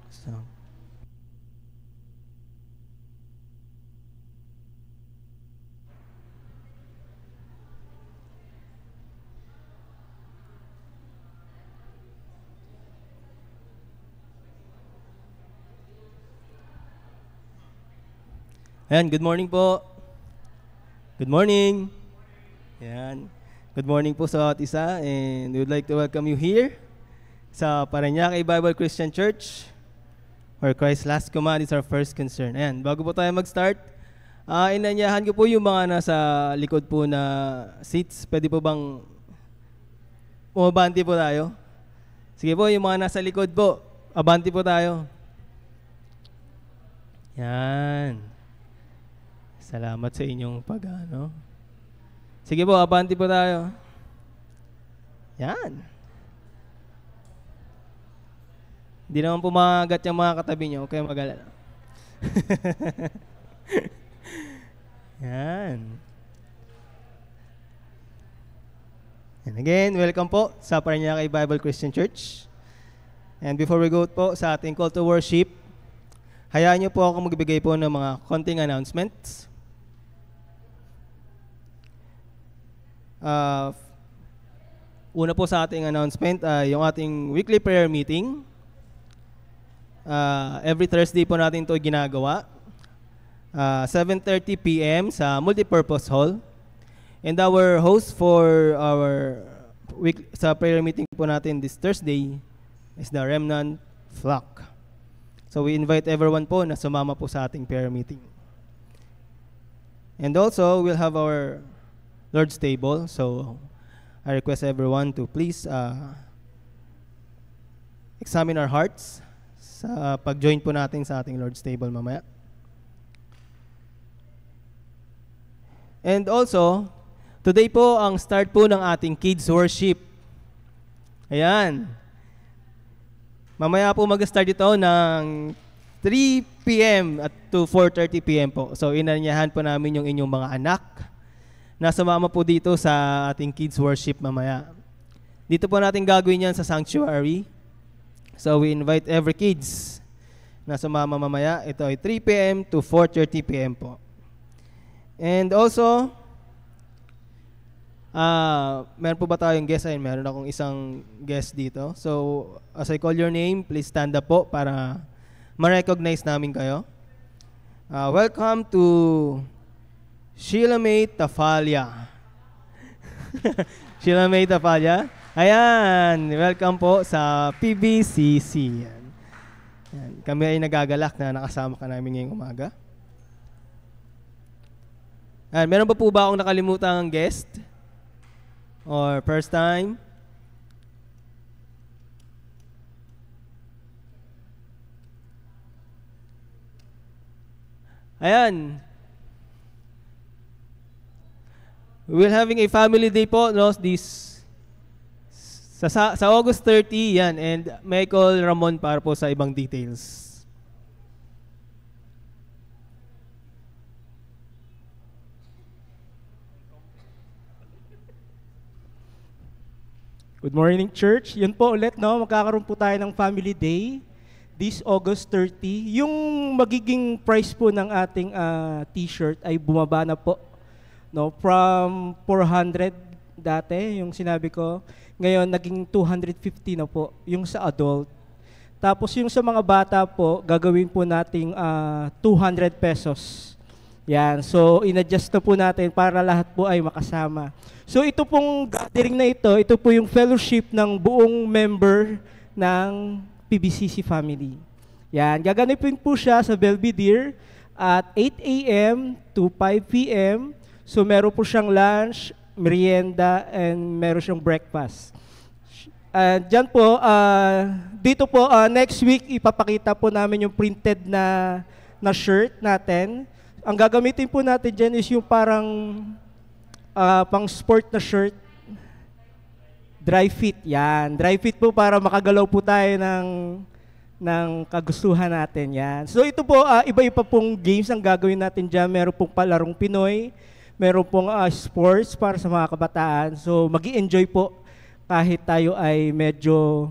So, ayan, good morning po. Good morning. Ayan. Good morning po sa bawat isa, and we would like to welcome you here sa Parañaque Bible Christian Church, where Christ's last command is our first concern. Ayan, bago po tayo mag-start, inanyahan ko po yung mga nasa likod po na seats. Pwede po bang umabante po tayo? Sige po, yung mga nasa likod po, abante po tayo. Yan. Salamat sa inyong pag-ano. Sige po, abante po tayo. Yan. Hindi naman pumagat yung mga katabi nyo, huwag kayong mag-alala. Yan. And again, welcome po sa Parañaque Bible Christian Church. And before we go po sa ating call to worship, hayaan niyo po ako magbigay po ng mga konting announcements. Una po sa ating announcement, yung ating weekly prayer meeting. Every Thursday po natin ito ginagawa. 7:30 p.m. sa Multipurpose Hall. And our host for our sa prayer meeting po natin this Thursday is the Remnant Flock. So we invite everyone po na sumama po sa ating prayer meeting. And also, we'll have our Lord's table. So I request everyone to please examine our hearts sa pag-join po natin sa ating Lord's table mamaya. And also, today po ang start po ng ating kids worship. Ayan. Mamaya po mag-start ito ng 3 p.m. at to 4:30 p.m. po. So inanyahan po namin yung inyong mga anak na sumama po dito sa ating kids worship mamaya. Dito po natin gagawin yan sa sanctuary. So we invite every kids na sumama mamaya. Ito ay 3 p.m. to 4:30 p.m. po. And also, meron po ba tayong guest? Ayun, meron akong isang guest dito. So as I call your name, please stand up po para ma-recognize namin kayo. Welcome to Sheila May Tafalia. Sheila May Tafalia. Ayan, welcome po sa PBCC. Yan. Yan. Kami ay nagagalak na nakasama ka namin ngayong umaga. Ayan, meron pa po ba akong nakalimutang guest? Or first time? Ayan. We're having a family day po, no, this sa August 30 yan, and Michael Ramon para po sa ibang details. Good morning, church. Yun po ulit, no? Magkakaroon po tayo ng family day this August 30. Yung magiging price po ng ating t-shirt ay bumaba na po. No, from 400 dati, yung sinabi ko. Ngayon, naging 250 na po, yung sa adult. Tapos yung sa mga bata po, gagawin po nating 200 pesos. Yan, so in-adjust na po natin para lahat po ay makasama. So ito pong gathering na ito po yung fellowship ng buong member ng PBCC family. Yan, gaganapin po siya sa Belvedere at 8 a.m. to 5 p.m. So meron po siyang lunch, merienda, and meron siyang breakfast. Diyan po, dito po, next week, ipapakita po namin yung printed na shirt natin. Ang gagamitin po natin dyan is yung parang pang sport na shirt. Dry fit, yan. Dry fit po para makagalaw po tayo ng kagustuhan natin, yan. So ito po, iba-iba pong games ang gagawin natin dyan. Meron pong palarong Pinoy, meron pong sports para sa mga kabataan. So magi-enjoy po kahit tayo ay medyo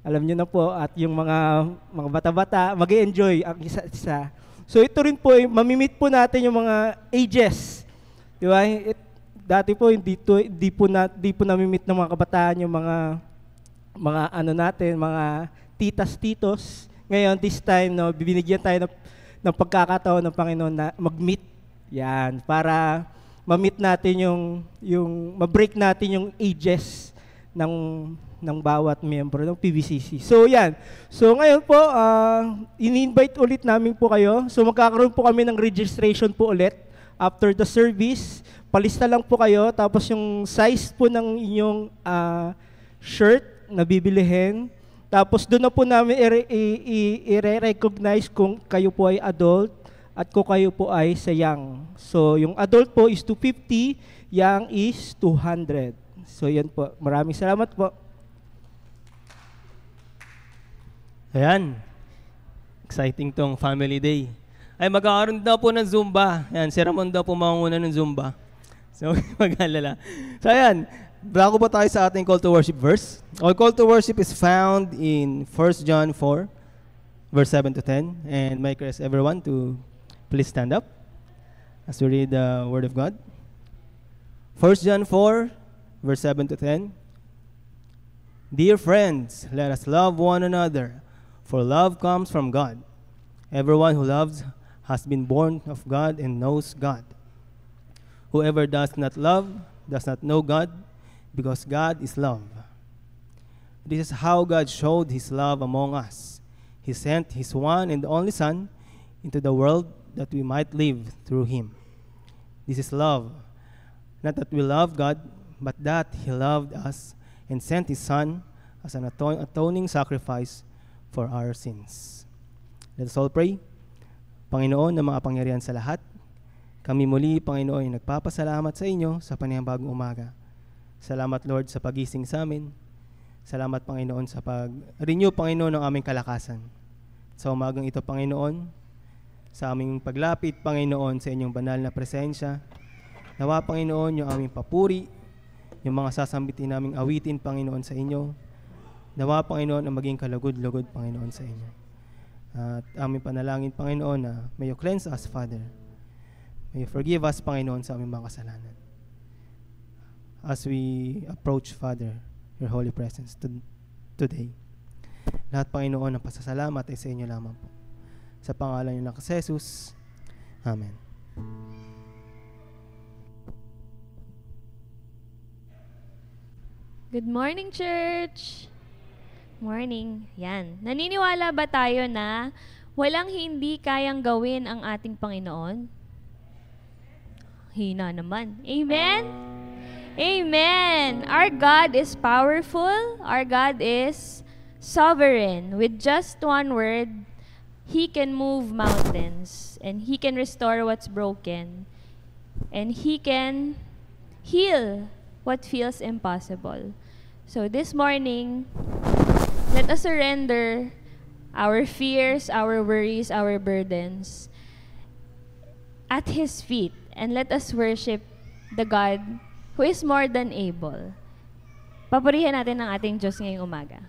Alam niyo na po, at yung mga bata-bata, mag-enjoy ang isa't isa. So ito rin po, mamimit po natin yung mga ages. Di ba? Dati po, hindi po namimit ng mga kabataan yung mga ano natin, mga titas, titos. Ngayon, this time, no, bibinigyan tayo ng pagkakataon ng Panginoon na mag-meet. Yan, para ma-meet natin ma-break natin yung ages ng bawat miyembro ng PBCC. So yan. So ngayon po, ini-invite ulit namin po kayo. So magkakaroon po kami ng registration po ulit after the service. Palista lang po kayo, tapos yung size po ng inyong shirt na bibilihin. Tapos doon na po namin i-recognize kung kayo po ay adult at kung kayo po ay sa young. So yung adult po is 250, young is 200. So yan po. Maraming salamat po. Ayan. Exciting tong Family Day. Ay, magkakaroon daw po ng Zumba. Ayan, si Ramon daw po manguna ng Zumba. So, mag-alala. So, ayan. Bago po tayo sa ating call to worship verse. Our call to worship is found in 1 John 4, verse 7 to 10. And may request everyone to please stand up as we read the Word of God. 1 John 4, verse 7 to 10. Dear friends, let us love one another, for love comes from God. Everyone who loves has been born of God and knows God. Whoever does not love does not know God, because God is love. This is how God showed His love among us. He sent His one and only Son into the world that we might live through Him. This is love. Not that we love God, but that He loved us and sent His Son as an atoning sacrifice for our sins. Let us all pray. Panginoon na makapangyarihan sa lahat, kami muli, Panginoon, ay nagpapasalamat sa inyo sa panibagong umaga. Salamat, Lord, sa pagising sa amin. Salamat, Panginoon, sa pag-renew, Panginoon, ng aming kalakasan. Sa umagang ito, Panginoon, sa aming paglapit, Panginoon, sa inyong banal na presensya, nawa, Panginoon, yung aming papuri, yung mga sasambitin naming awitin, Panginoon, sa inyo. Nawa, Panginoon, ang maging kalugod-lugod, Panginoon, sa inyo. At aming panalangin, Panginoon, na may you cleanse us, Father. May you forgive us, Panginoon, sa aming mga kasalanan. As we approach, Father, your holy presence today. Lahat, Panginoon, ng pasasalamat ay sa inyo lamang po. Sa pangalan niyo ng Jesus. Amen. Good morning, church! Morning. Yan. Naniniwala ba tayo na walang hindi kayang gawin ang ating Panginoon? Hina naman. Amen? Amen! Our God is powerful. Our God is sovereign. With just one word, He can move mountains. And He can restore what's broken. And He can heal what feels impossible. So this morning, let us surrender our fears, our worries, our burdens at His feet. And let us worship the God who is more than able. Papurihan natin ang ating Diyos ngayong umaga.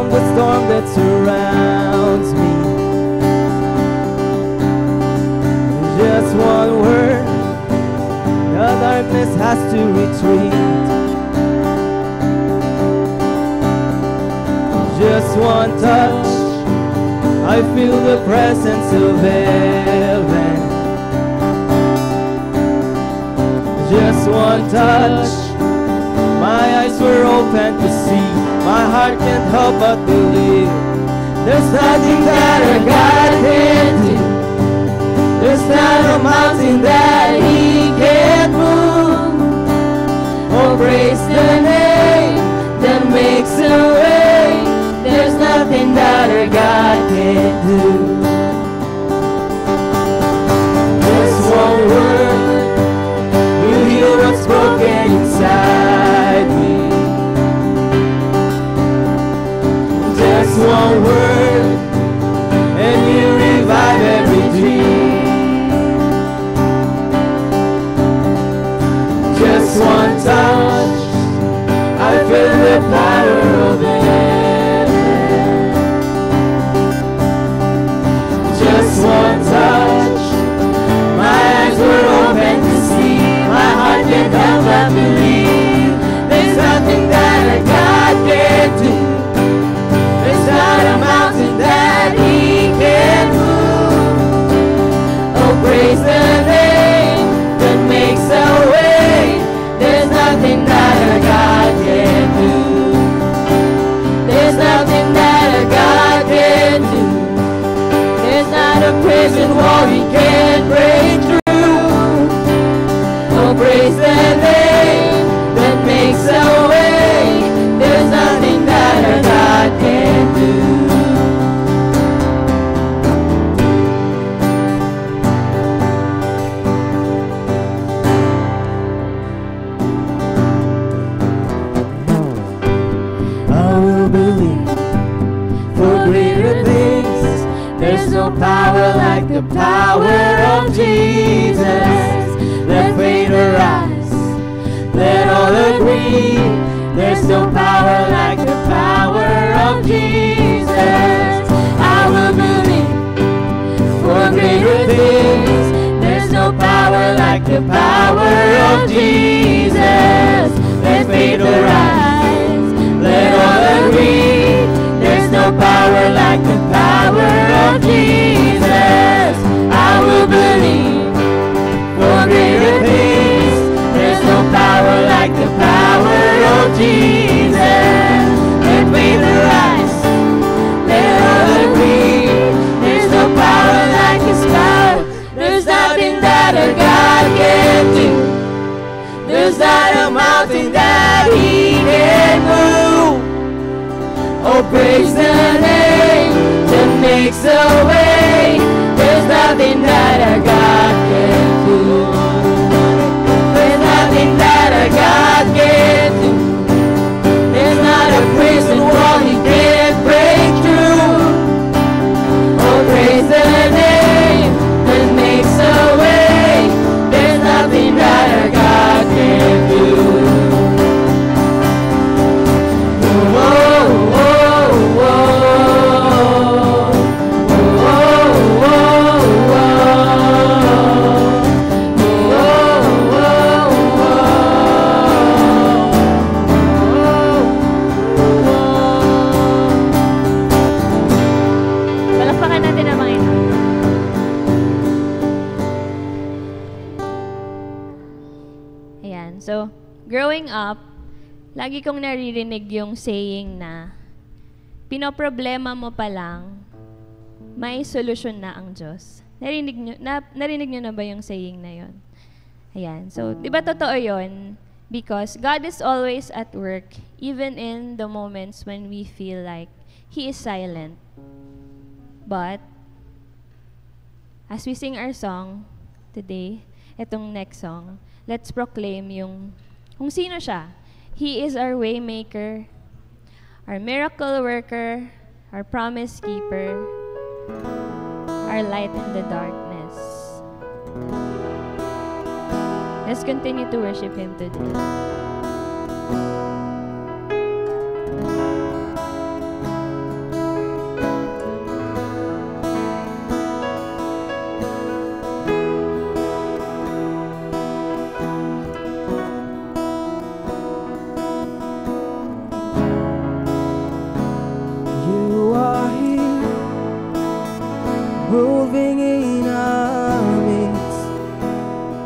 The storm that surrounds me. Just one word, the darkness has to retreat. Just one touch, I feel the presence of heaven. Just one touch, my eyes were open to see. My heart can't help but believe. There's nothing that a God can't do. There's not a mountain that He can't move. Oh, praise the name that prison wall he can't break through. Oh, praise the name that makes a way. There's nothing that our God can't do. There's no power like the power of Jesus. Let faith arise, let all agree. There's no power like the power of Jesus. I will believe for greater things. There's no power like the power of Jesus. Let faith arise, let all agree. There's no power like the power of Jesus. I will believe for greater things. There's no power like the power of Jesus. Let faith arise, let all agree. There's no power like His power. There's nothing that our God can do. There's not a mountain that He can move. Oh, praise the name that makes a way. There's nothing that our God can do. There's nothing that our God can do. There's not a prison wall He can't break through. Oh, praise the name that makes a way. There's nothing that our God can do. So, growing up, lagi kong naririnig yung saying na pinoproblema mo pa lang, may solusyon na ang Diyos. Narinig nyo na ba yung saying na yon? Ayan. So, di ba totoo yon? Because God is always at work, even in the moments when we feel like He is silent. But, as we sing our song today, itong next song, let's proclaim yung kung sino siya. He is our way maker, our miracle worker, our promise keeper, our light in the darkness. Let's continue to worship Him today. Moving in our midst,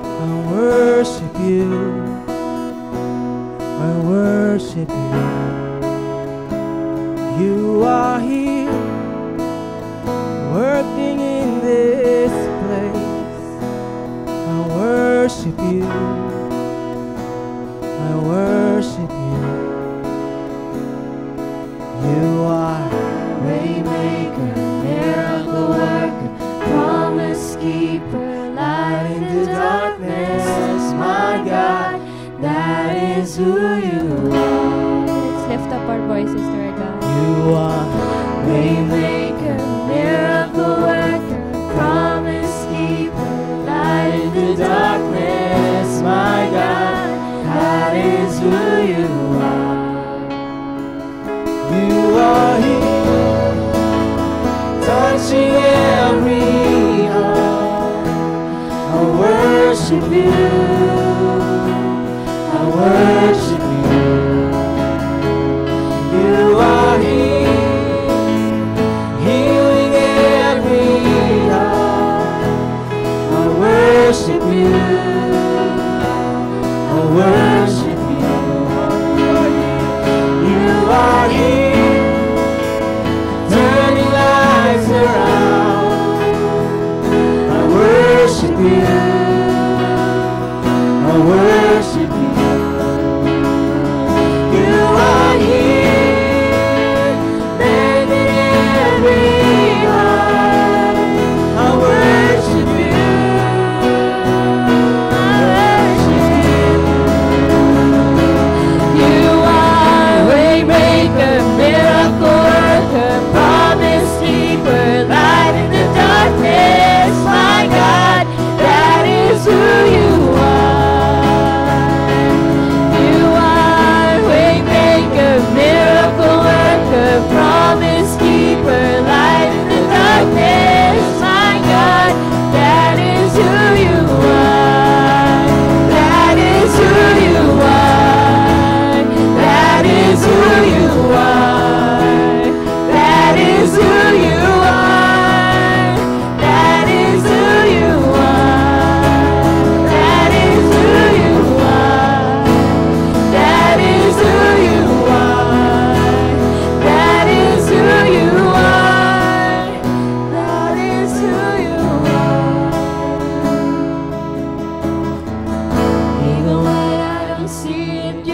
I worship you, I worship you. You are here, working in this place. I worship you, I worship you. You are Waymaker, miracle worker, promise keeper, light in the darkness. My God, that is who you are. Let's lift up our voices to our God. You are Waymaker, miracle worker, promise keeper, light in the darkness. My God, that is who you are. You are here, touching every heart. I worship you, I worship you. You are here, healing every heart. I worship you, I worship you. You are here, turning lives around.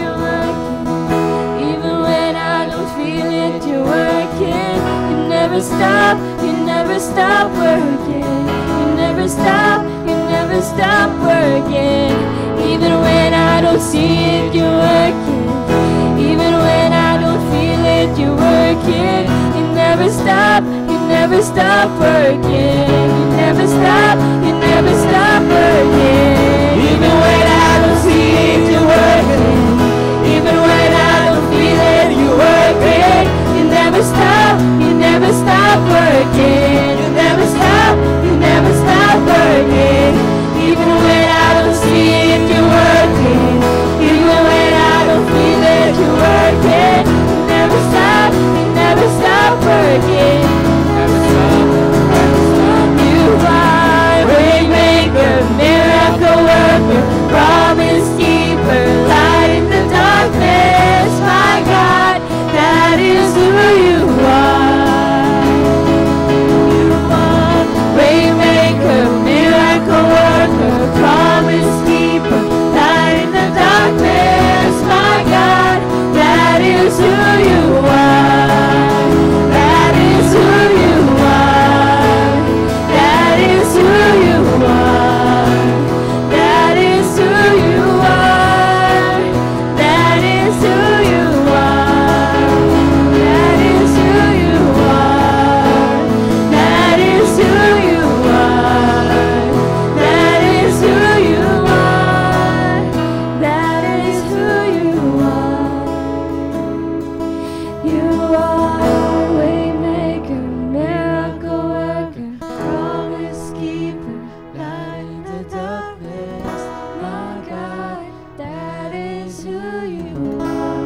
you're working. Even when I don't feel it, you're working. You never stop working. You never stop working. Even when I don't see it, you're working. Even when I don't feel it, you're working. You never stop working. You never stop working. Even when I don't see it, you're working. Even when I don't feel it, you're working. You never stop working. You never stop working. Even when I don't see it, you're working. Even when I don't feel it, you're working. You never stop working. You are waymaker, miracle worker, promise keeper, light in the darkness. My God, that is who you are. You are waymaker, miracle worker, promise keeper, light in the darkness. My God, that is who you are. That is who you are. That is who you are. That is who you are. That is who you are. That is who you are. That is who you are. That is who you are. That is who you are. You are waymaker, miracle worker, promise keeper, light in the darkness. My God, that is who you are.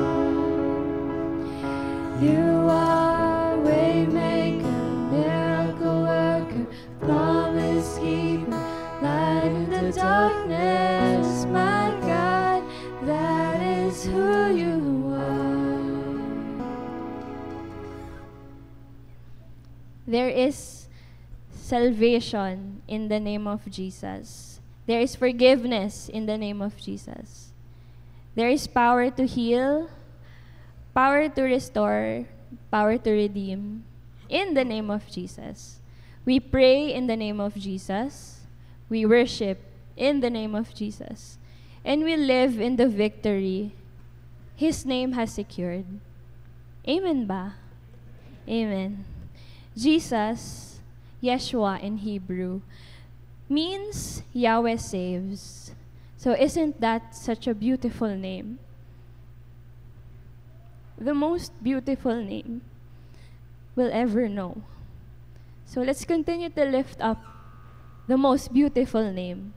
You are waymaker, miracle worker, promise keeper, light in the darkness. My God, that is who you are. There is salvation in the name of Jesus. There is forgiveness in the name of Jesus. There is power to heal, power to restore, power to redeem in the name of Jesus. We pray in the name of Jesus. We worship in the name of Jesus. And we live in the victory His name has secured. Amen ba? Amen. Jesus, Yeshua in Hebrew, means Yahweh saves. So isn't that such a beautiful name? The most beautiful name we'll ever know. So let's continue to lift up the most beautiful name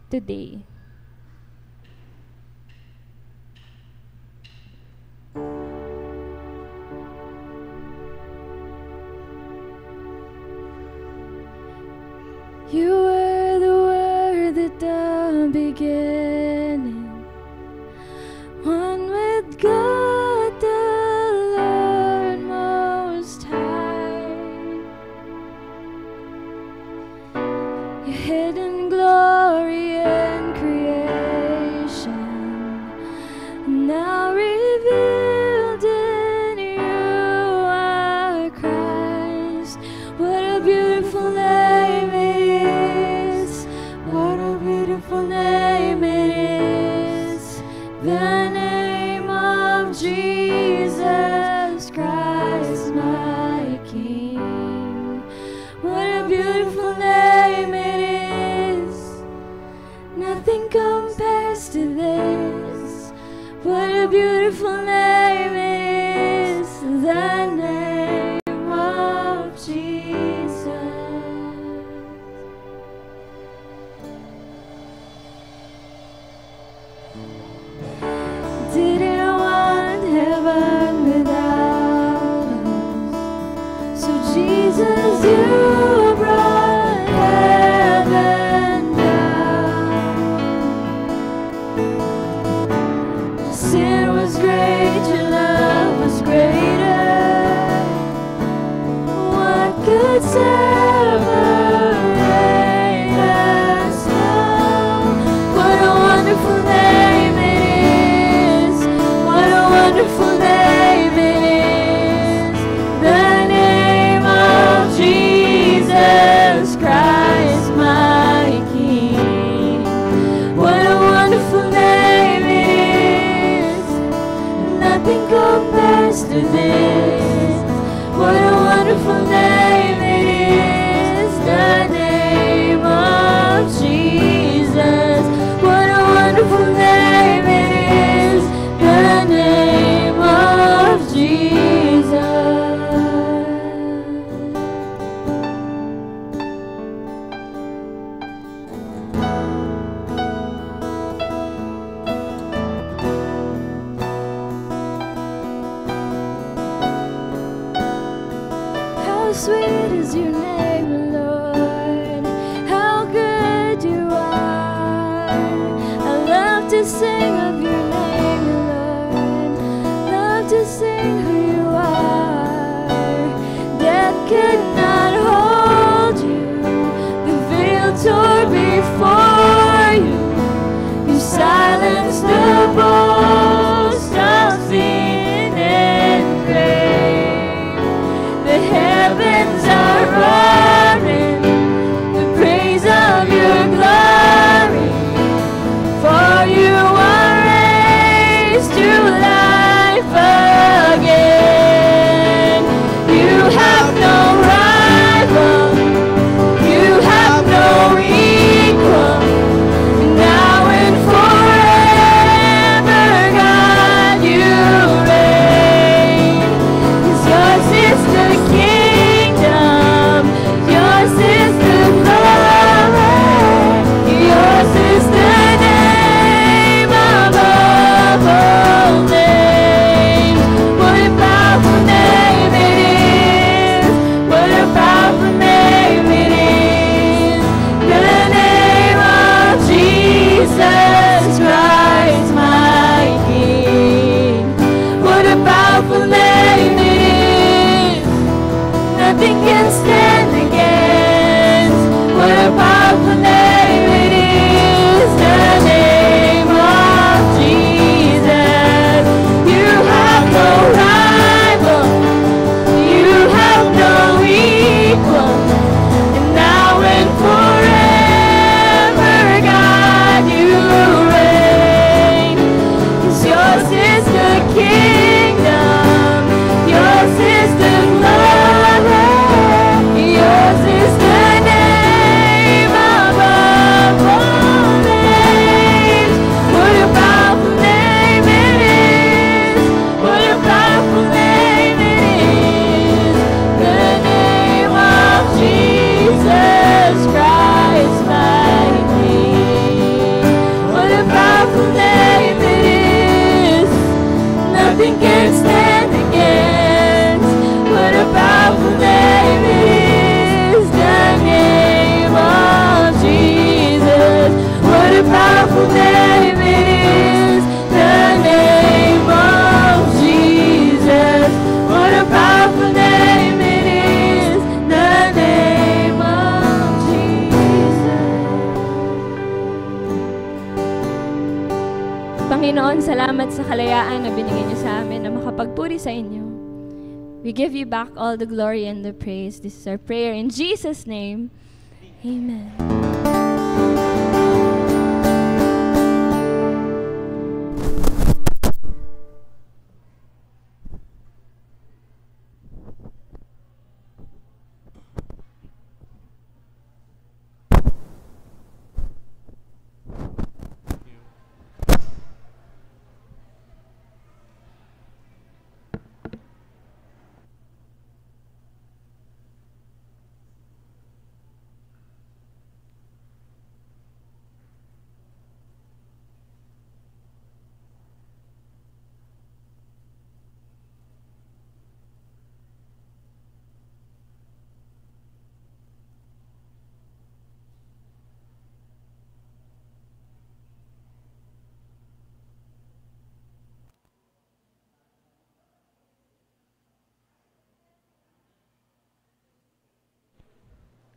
today. You were the Word at the beginning, one with God the Lord Most High. Your hidden glory in creation, now revealed in you are Christ. What a beautiful name it is. What a beautiful name it is. The name of Jesus Christ, my King. What a beautiful name it is. Nothing compares to this. What a beautiful name it is. The name of Jesus. Didn't want heaven without us, so Jesus, you brought heaven down. Sin was great, your love was greater. What could separate us now? What a wonderful name it is. wonderful name it is, the name of Jesus Christ, my King. What a wonderful name it is, nothing compares to this. What a wonderful name it is, the name of Jesus. What a wonderful name it is, the name of Jesus. How sweet is your name, Lord. How good you are. I love to sing of your name, Lord. Love to sing who you are. Death could not hold you. The veil tore before you. You silenced the boast of sin and grave. The heavens are roaring the praise of your glory. For you are raised to life again. You have no rival. You have no equal. Now and forever, God, you reign. 'Cause yours is the kingdom, yours is the glory, yours is the name above all names. What a powerful name it is, what a powerful name it is, the name of Jesus Christ, my King. What a powerful name it is, nothing can stand against. What a powerful name it is, the name of Jesus. You have no rival, you have no equal, and now and forever, God, you reign. 'Cause yours is the kingdom, yours is the glory, yours is the name above all names. What a powerful name it is, what a powerful name it is, the name of Jesus Christ, my King. What a powerful name it is, nothing can stand against. What a powerful name it is, the name of Jesus. What a powerful name it is, the name of Jesus. What a powerful name it is, the name of Jesus. Panginoon, salamat sa kalayaan na binigay niyo sa amin na makapagpuri sa inyo. We give you back all the glory and the praise. This is our prayer in Jesus' name. Amen.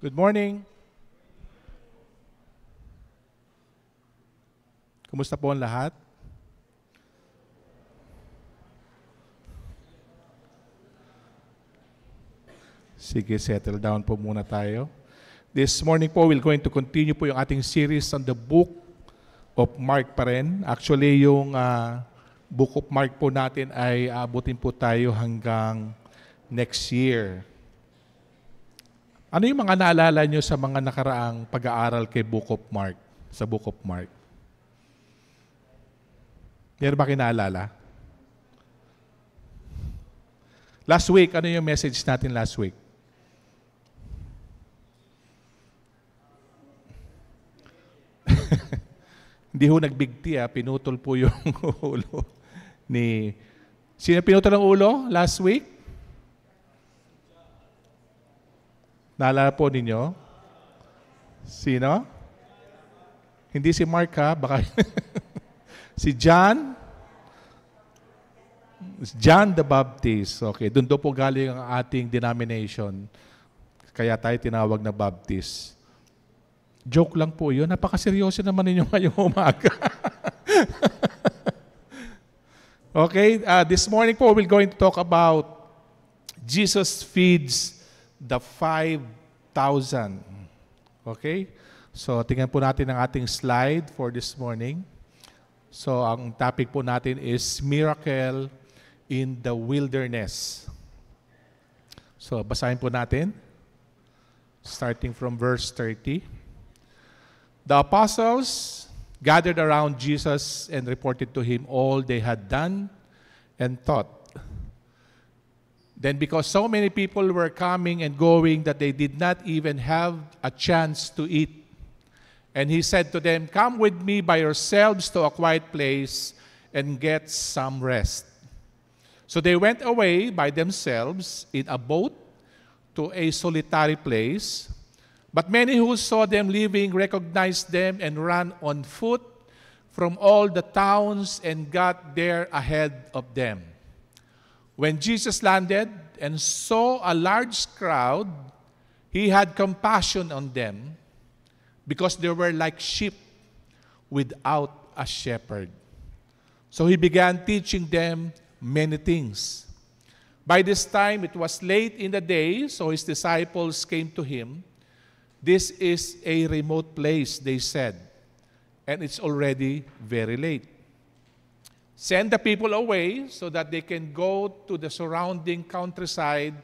Good morning. Kumusta po ang lahat? Sige, settle down po muna tayo. This morning po, we're going to continue po yung ating series on the book of Mark pa rin. Actually, yung book of Mark po natin ay aabutin po tayo hanggang next year. Ano yung mga naalala nyo sa mga nakaraang pag-aaral kay Book of Mark? Sa Book of Mark? Meron ba kinaalala? Last week, ano yung message natin last week? Hindi ho nagbig tea, pinutol po yung ulo ni... Sino pinutol ang ulo last week? Naalala po ninyo? Sino? Hindi si Mark ha, baka... si John? John the Baptist. Okay, doon po galing ang ating denomination. Kaya tayo tinawag na Baptist. Joke lang po yun. Napakaseryoso naman ninyo ngayong umaga. Okay, this morning po we're going to talk about Jesus feeds the 5,000. Okay? So, tingnan po natin ang ating slide for this morning. So, ang topic po natin is Miracle in the Wilderness. So, basahin po natin. Starting from verse 30. The apostles gathered around Jesus and reported to him all they had done and taught. Then because so many people were coming and going that they did not even have a chance to eat. And he said to them, "Come with me by yourselves to a quiet place and get some rest." So they went away by themselves in a boat to a solitary place. But many who saw them leaving recognized them and ran on foot from all the towns and got there ahead of them. When Jesus landed and saw a large crowd, he had compassion on them because they were like sheep without a shepherd. So he began teaching them many things. By this time, it was late in the day, so his disciples came to him. "This is a remote place," they said, "and it's already very late. Send the people away so that they can go to the surrounding countryside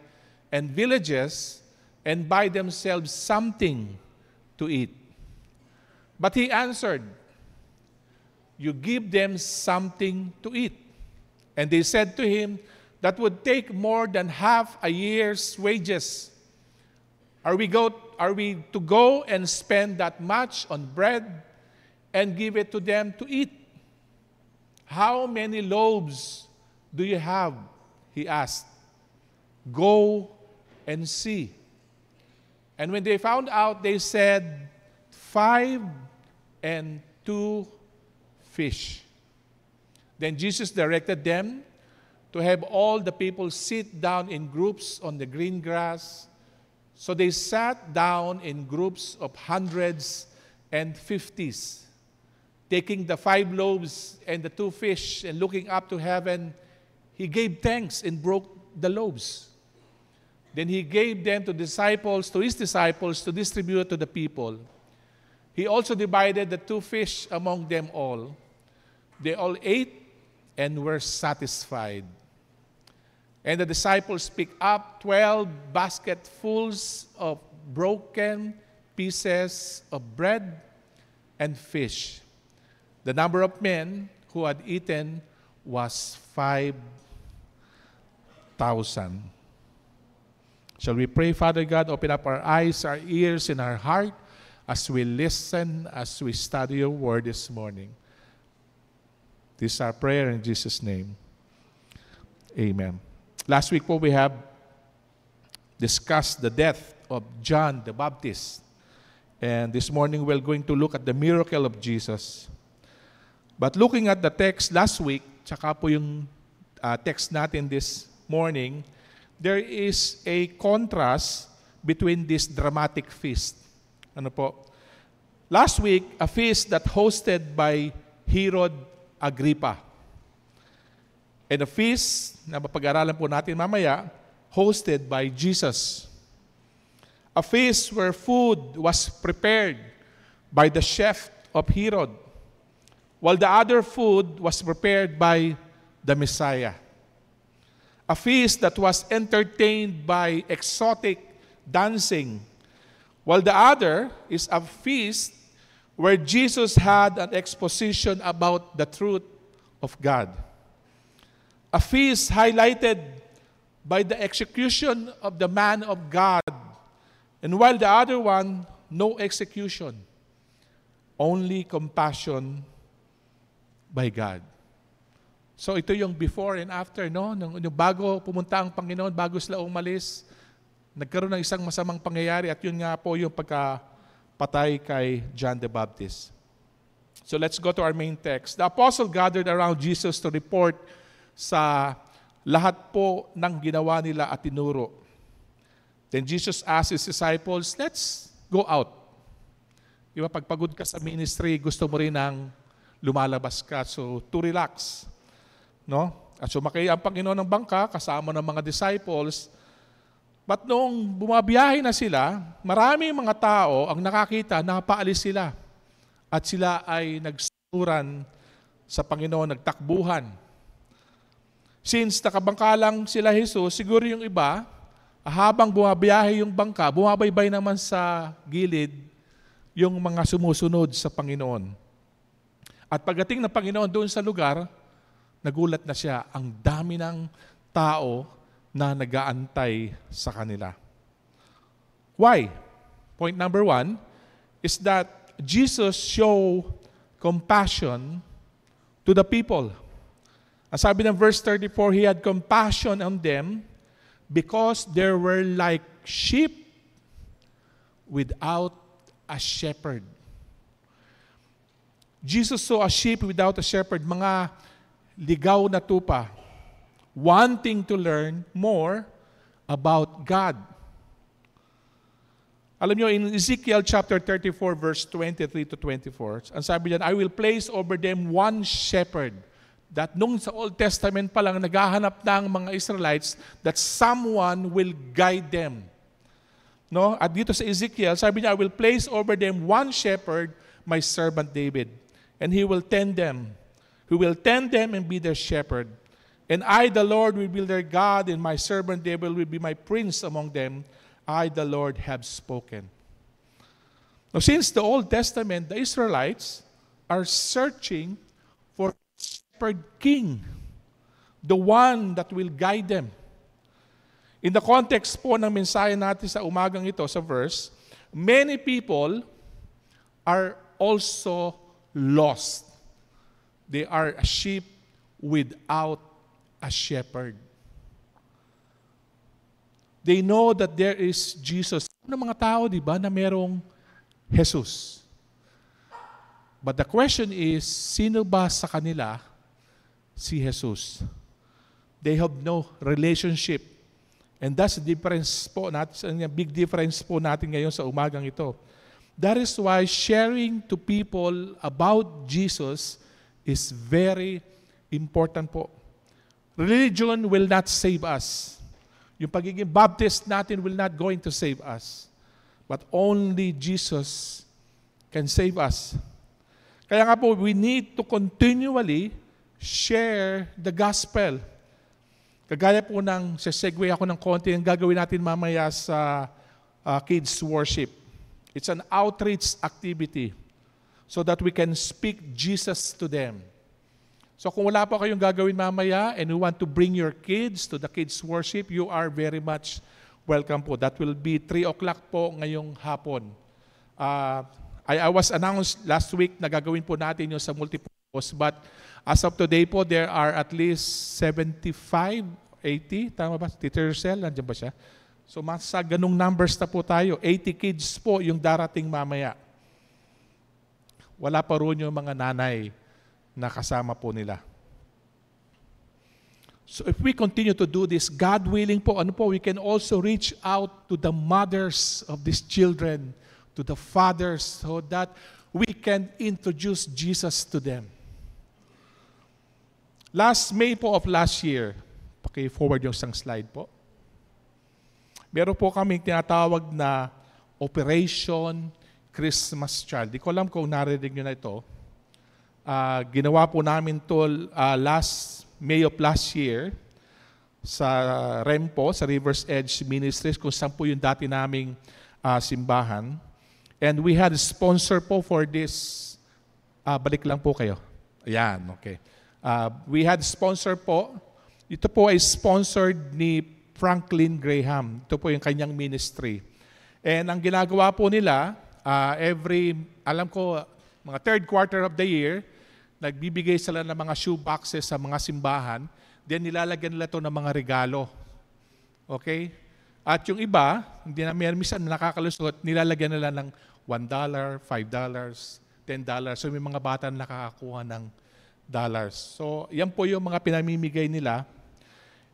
and villages and buy themselves something to eat." But he answered, "You give them something to eat." And they said to him, "That would take more than half a year's wages. Are we to go and spend that much on bread and give it to them to eat?" "How many loaves do you have?" he asked. "Go and see." And when they found out, they said, 5 and 2 fish. Then Jesus directed them to have all the people sit down in groups on the green grass. So they sat down in groups of hundreds and 50s. Taking the 5 loaves and the 2 fish and looking up to heaven, he gave thanks and broke the loaves. Then he gave them to his disciples to distribute to the people. He also divided the 2 fish among them all. They all ate and were satisfied. And the disciples picked up 12 basketfuls of broken pieces of bread and fish. The number of men who had eaten was 5,000. Shall we pray? Father God, open up our eyes, our ears, and our heart as we listen, as we study your word this morning. This is our prayer in Jesus' name. Amen. Last week po we have discussed the death of John the Baptist. And this morning we're going to look at the miracle of Jesus. But looking at the text last week, tsaka po yung text natin this morning, there is a contrast between this dramatic feast. Ano po? Last week, a feast that hosted by Herod Agrippa. And a feast na mapag-aralan po natin mamaya, hosted by Jesus. A feast where food was prepared by the chef of Herod, while the other food was prepared by the Messiah. A feast that was entertained by exotic dancing, while the other is a feast where Jesus had an exposition about the truth of God. A feast highlighted by the execution of the man of God, and while the other one, no execution, only compassion by God. So ito yung before and after, no? Nung bago pumunta ang Panginoon, bago sila umalis, nagkaroon ng isang masamang pangyayari at yun nga po yung pagkapatay kay John the Baptist. So let's go to our main text. The apostle gathered around Jesus to report sa lahat po ng ginawa nila at tinuro. Then Jesus asked His disciples, let's go out. Diba, pag pagod ka sa ministry, gusto mo rin ng lumalabas ka. So, to relax. No? At sumakay ang Panginoon ng bangka, kasama ng mga disciples. But noong bumabiyahe na sila, maraming mga tao ang nakakita na paalis sila. At sila ay nagsuran sa Panginoon, nagtakbuhan. Since nakabangka lang sila Jesus, siguro yung iba, habang bumabiyahe yung bangka, bumabaybay naman sa gilid yung mga sumusunod sa Panginoon. At pagdating ng Panginoon doon sa lugar, nagulat na siya, ang dami ng tao na nag-aantay sa kanila. Why? Point number 1 is that Jesus showed compassion to the people. Ang sabi ng verse 34, He had compassion on them because they were like sheep without a shepherd. Jesus saw a sheep without a shepherd, mga ligaw na tupa, wanting to learn more about God. Alam nyo, in Ezekiel chapter 34, verse 23 to 24, ang sabi diyan, I will place over them one shepherd. That nung sa Old Testament pa lang, naghahanap ng mga Israelites that someone will guide them. No? At dito sa Ezekiel, sabi niya, I will place over them one shepherd, my servant David, and he will tend them. Who will tend them and be their shepherd. And I, the Lord, will be their God, and my servant David will be my prince among them. I, the Lord, have spoken. Now, since the Old Testament, the Israelites are searching for a shepherd king, the one that will guide them. In the context po ng mensahe natin sa umagang ito, sa verse, many people are also lost. They are a sheep without a shepherd. They know that there is Jesus. Ano mga tao, di ba, na merong Jesus? But the question is, sino ba sa kanila si Jesus? They have no relationship. And that's the difference po natin, big difference po natin ngayon sa umagang ito. That is why sharing to people about Jesus is very important po. Religion will not save us. Yung pagiging Baptist natin will not going to save us. But only Jesus can save us. Kaya nga po, we need to continually share the gospel. Kagaya po ng, segue ako ng konti, ang gagawin natin mamaya sa kids worship. It's an outreach activity so that we can speak Jesus to them. So kung wala pa kayong gagawin mamaya and you want to bring your kids to the kids worship, you are very much welcome po. That will be 3 o'clock po ngayong hapon. I was announced last week na gagawin po natin yung sa multipurpose, but as of today po, there are at least 75, 80, tama ba? Teacher Cell, nandiyan ba siya? So sa ganung numbers na po tayo, 80 kids po yung darating mamaya. Wala pa roon yung mga nanay na kasama po nila. So if we continue to do this, God willing po, we can also reach out to the mothers of these children, to the fathers, so that we can introduce Jesus to them. Last May po of last year, paki-forward yung isang slide po. Meron po kaming tinatawag na Operation Christmas Child. Di ko alam kung narinig nyo na ito. Ginawa po namin to last May of last year sa REMPO, sa Rivers Edge Ministries, kung saan po yung dati naming simbahan. And we had a sponsor po for this. Balik lang po kayo. Ayan, okay. We had sponsor po. Ito po ay sponsored ni Franklin Graham. Ito po yung kanyang ministry. And ang ginagawa po nila, alam ko, mga third quarter of the year, nagbibigay sila ng mga shoe boxes sa mga simbahan, then nilalagyan nila ito ng mga regalo. Okay? At yung iba, hindi na minsan nakakalusot, nilalagyan nila ng $1, $5, $10. So may mga bata na nakakakuha ng dollars. So yan po yung mga pinamimigay nila.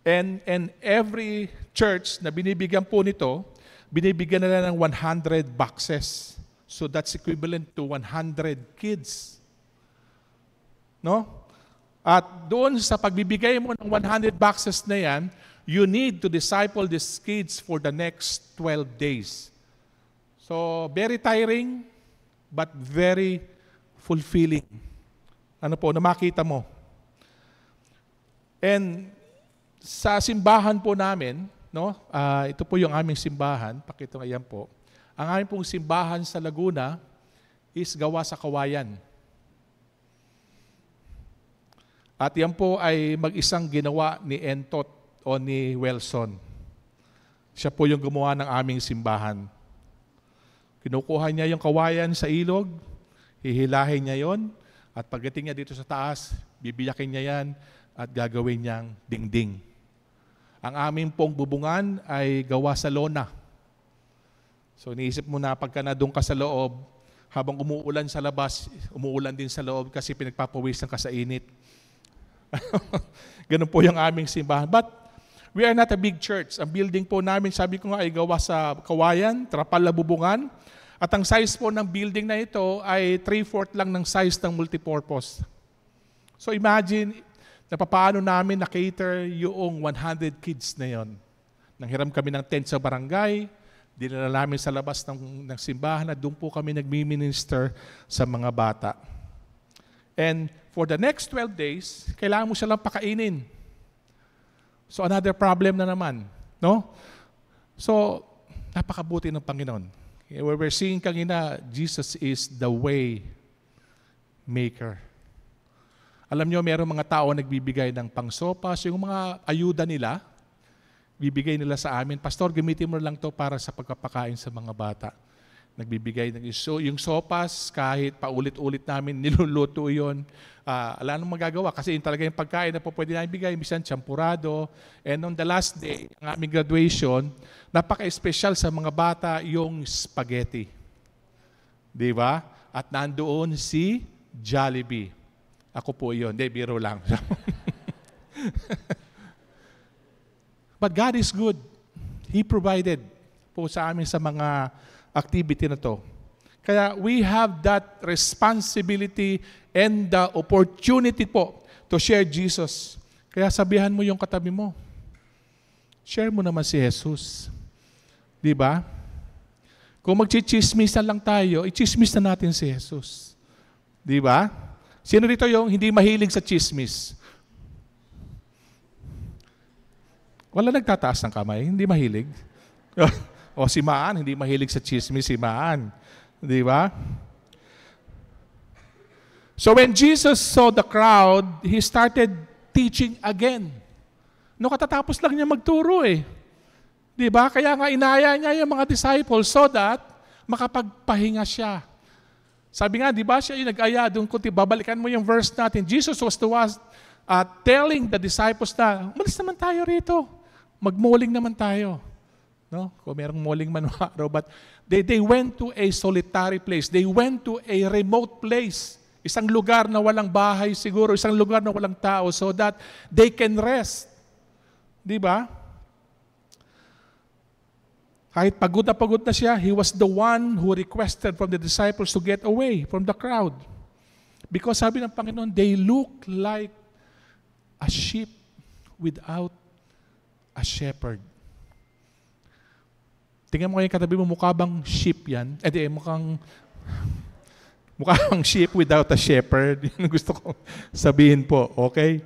And every church na binibigyan po nito, binibigyan nila ng 100 boxes. So that's equivalent to 100 kids. No? At doon sa pagbibigay mo ng 100 boxes na yan, you need to disciple these kids for the next 12 days. So, very tiring, but very fulfilling. Ano po, na makita mo. And sa simbahan po namin, no? Ito po yung aming simbahan, pakita nga yan po. Ang aming pong simbahan sa Laguna is gawa sa kawayan. At yan po ay mag-isang ginawa ni Entot o ni Wilson. Siya po yung gumawa ng aming simbahan. Kinukuha niya yung kawayan sa ilog, hihilahin niya yon, at pagdating niya dito sa taas, bibiyakin niya yan at gagawin niyang dingding. Ang aming pong bubungan ay gawa sa lona. So iniisip mo na pagka na doon ka sa loob, habang umuulan sa labas, umuulan din sa loob kasi pinagpapawisan ka sa init. Ganun po yung aming simbahan. But we are not a big church. Ang building po namin, sabi ko nga, ay gawa sa kawayan, trapal na bubungan. At ang size po ng building na ito ay 3/4 lang ng size ng multipurpose. So imagine, paano namin na-cater yung 100 kids na yon. Nanghiram kami ng tent sa barangay, dinala namin sa labas ng simbahan at doon po kami nagmi-minister sa mga bata. And for the next 12 days, kailangan mo silang pakainin. So another problem na naman, no? So napakabuti ng Panginoon. We're seeing kanina, Jesus is the way maker. Alam nyo, mayroong mga tao nagbibigay ng pangsopas, yung mga ayuda nila, bibigay nila sa amin, Pastor, gamitin mo lang to para sa pagpapakain sa mga bata. Nagbibigay ng yung sopas, kahit paulit-ulit namin, niluluto yun. Wala nang magagawa kasi yun talaga yung pagkain na po pwede namin bigay, minsan champurado. And on the last day, ang aming graduation, napaka-espesyal sa mga bata yung spaghetti. Di ba? At nandoon si Jollibee. Ako po yun. Hindi, biro lang. But God is good. He provided po sa amin sa mga activity na to. Kaya we have that responsibility and the opportunity po to share Jesus. Kaya sabihan mo yung katabi mo. Share mo naman si Jesus. Di ba? Kung magchichismisan lang tayo, i-chismis na natin si Jesus. Di ba? Sino dito yung hindi mahilig sa chismis? Wala nagtataas ng kamay, hindi mahilig. O si Maan, hindi mahilig sa chismis si Maan. Di ba? So when Jesus saw the crowd, He started teaching again. No, katatapos lang niya magturo eh. Di ba? Kaya nga inaya niya yung mga disciples so that makapagpahinga siya. Sabi nga, di ba siya yung nag-aya doon, kung babalikan mo yung verse natin, Jesus was the one telling the disciples na, umalis naman tayo rito. Magmuling naman tayo. No? Kung merong muling man araw, but they went to a solitary place. They went to a remote place. Isang lugar na walang bahay siguro, isang lugar na walang tao so that they can rest. Di ba? Kahit pagod na siya, He was the one who requested from the disciples to get away from the crowd. Because sabi ng Panginoon, they look like a sheep without a shepherd. Tingnan mo kayo katabi mo, mukha bang sheep yan? Mukha bang sheep without a shepherd. Yan ang gusto ko sabihin po. Okay?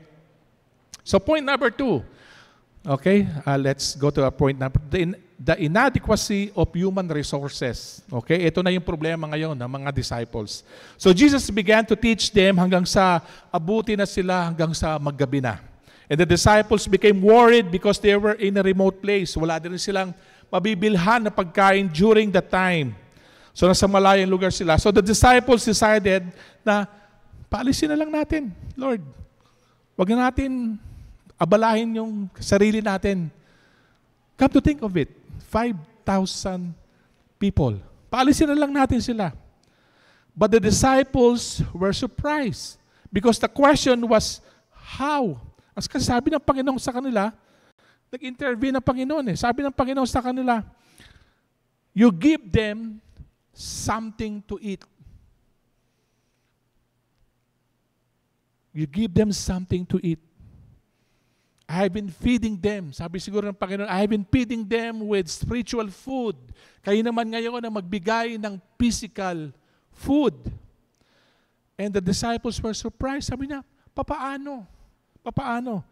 So point number 2. Okay? Let's go to a point number the inadequacy of human resources. Okay? Ito na yung problema ngayon ng mga disciples. So Jesus began to teach them hanggang sa abuti na sila hanggang sa maggabi na. And the disciples became worried because they were in a remote place. Wala din silang mabibilhan na pagkain during that time. So nasa malayong lugar sila. So the disciples decided na paalisin na lang natin, Lord. Huwag na natin abalahin yung sarili natin. Come to think of it, 5,000 people. Paalisin na lang natin sila. But the disciples were surprised because the question was, how? As kasi sabi ng Panginoon sa kanila, nag-intervene ng Panginoon eh. Sabi ng Panginoon sa kanila, you give them something to eat. You give them something to eat. I have been feeding them. Sabi siguro ng Panginoon, I have been feeding them with spiritual food. Kayo naman ngayon na magbigay ng physical food. And the disciples were surprised. Sabi niya, papaano? Papaano?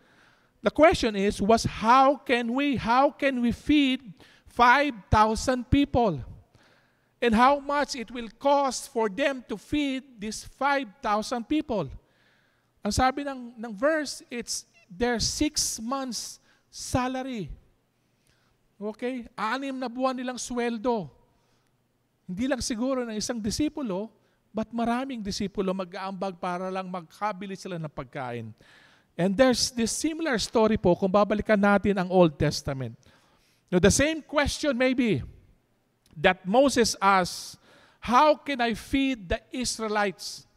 The question was how can we feed 5,000 people? And how much it will cost for them to feed these 5,000 people? Ang sabi ng verse, it's their 6 months salary. Okay? 6 na buwan nilang sweldo. Hindi lang siguro ng isang disipulo, but maraming disipulo mag-aambag para lang magkabili sila ng pagkain. And there's this similar story po kung babalikan natin ang Old Testament. Now, the same question maybe that Moses asked, how can I feed the Israelites?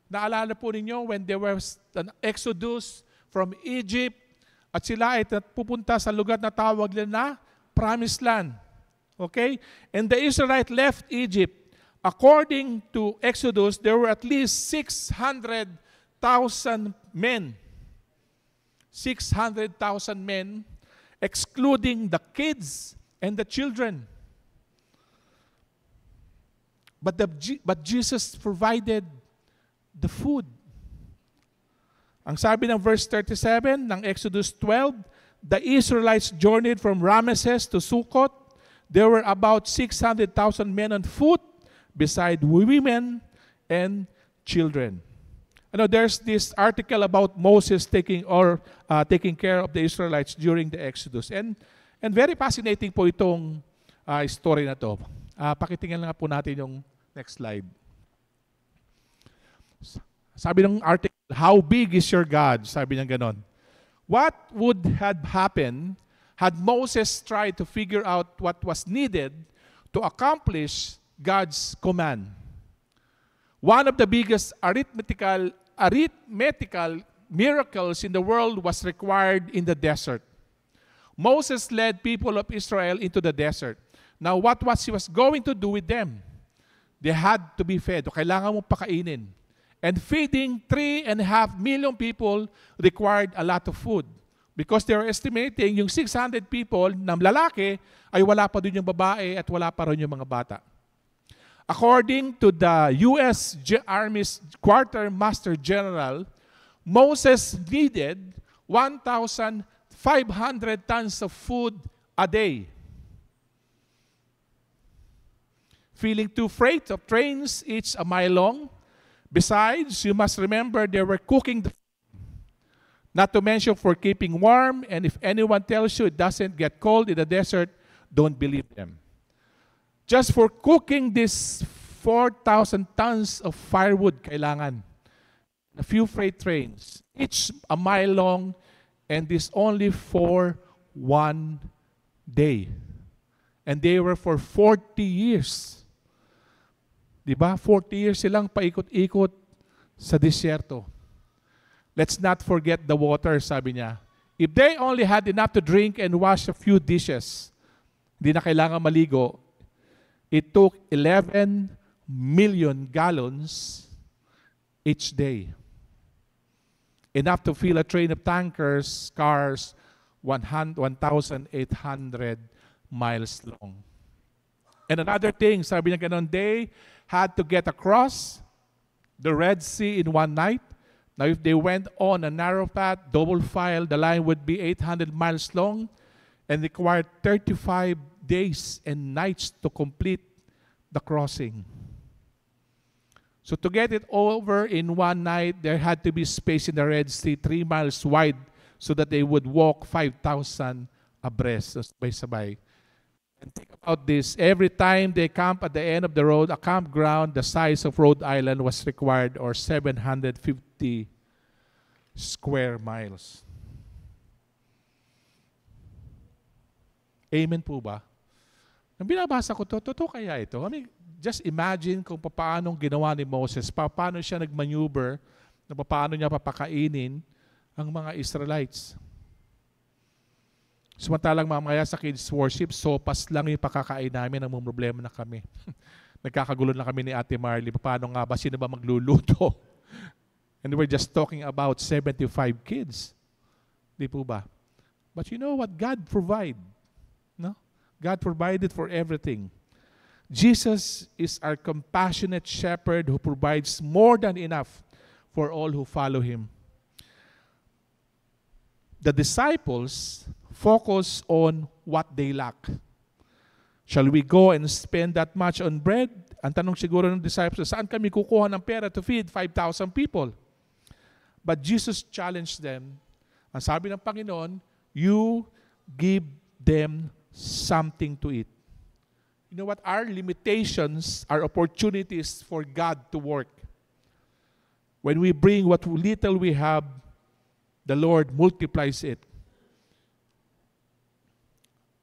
Naalala po ninyo when there was an exodus from Egypt at sila ay pupunta sa lugar na tawag nila na Promised Land. Okay? And the Israelites left Egypt. According to Exodus, there were at least 600,000 men. 600,000 men, excluding the kids and the children. But Jesus provided the food. Ang sabi ng verse 37 ng Exodus 12, the Israelites journeyed from Ramesses to Sukkot. There were about 600,000 men on foot, beside women and children. There's this article about Moses taking care of the Israelites during the Exodus. And very fascinating po itong story na to. Pakitingnan nga po natin yung next slide. Sabi ng article, how big is your God? Sabi niya ganon. What would have happened had Moses tried to figure out what was needed to accomplish God's command? One of the biggest arithmetical miracles in the world was required in the desert. Moses led people of Israel into the desert. Now, what he was going to do with them? They had to be fed. Kailangan mo pakainin. And feeding 3.5 million people required a lot of food. Because they were estimating yung 600 people na lalaki ay wala pa din yung babae at wala pa rin yung mga bata. According to the U.S. Army's Quartermaster General, Moses needed 1,500 tons of food a day. Filling 2 freight of trains, each a mile long. Besides, you must remember they were cooking the food. Not to mention for keeping warm, and if anyone tells you it doesn't get cold in the desert, don't believe them. Just for cooking this 4,000 tons of firewood kailangan. A few freight trains, each a mile long, and this only for 1 day. And they were for 40 years. Diba? 40 years silang paikot-ikot sa disyerto. Let's not forget the water, sabi niya. If they only had enough to drink and wash a few dishes, hindi na kailangan maligo. It took 11 million gallons each day. Enough to fill a train of tankers, cars, 1,800 miles long. And another thing, sabi niya ganun, they had to get across the Red Sea in one night. Now, if they went on a narrow path, double file, the line would be 800 miles long and required 35 days and nights to complete the crossing. So to get it over in one night, there had to be space in the Red Sea 3 miles wide so that they would walk 5,000 abreast, so sabay-sabay. And think about this. Every time they camp at the end of the road, a campground the size of Rhode Island was required, or 750 square miles. Amen po ba? Nang binabasa ko to, totoo kaya ito? I mean, just imagine kung paano ginawa ni Moses, paano siya nag-maneuver, na paano niya papakainin ang mga Israelites. Samantalang mamaya sa kids worship, sopas lang yung pakakain namin, ang problema na kami. Nagkakagulo na kami ni Ate Marley, paano nga ba, sino ba magluluto? And we're just talking about 75 kids. Di po ba? But you know what? God provide. No? God provided for everything. Jesus is our compassionate shepherd who provides more than enough for all who follow Him. The disciples focus on what they lack. Shall we go and spend that much on bread? Ang tanong siguro ng disciples, saan kami kukuha ng pera to feed 5,000 people? But Jesus challenged them. Ang sabi ng Panginoon, you give them something to eat. You know what? Our limitations are opportunities for God to work. When we bring what little we have, the Lord multiplies it.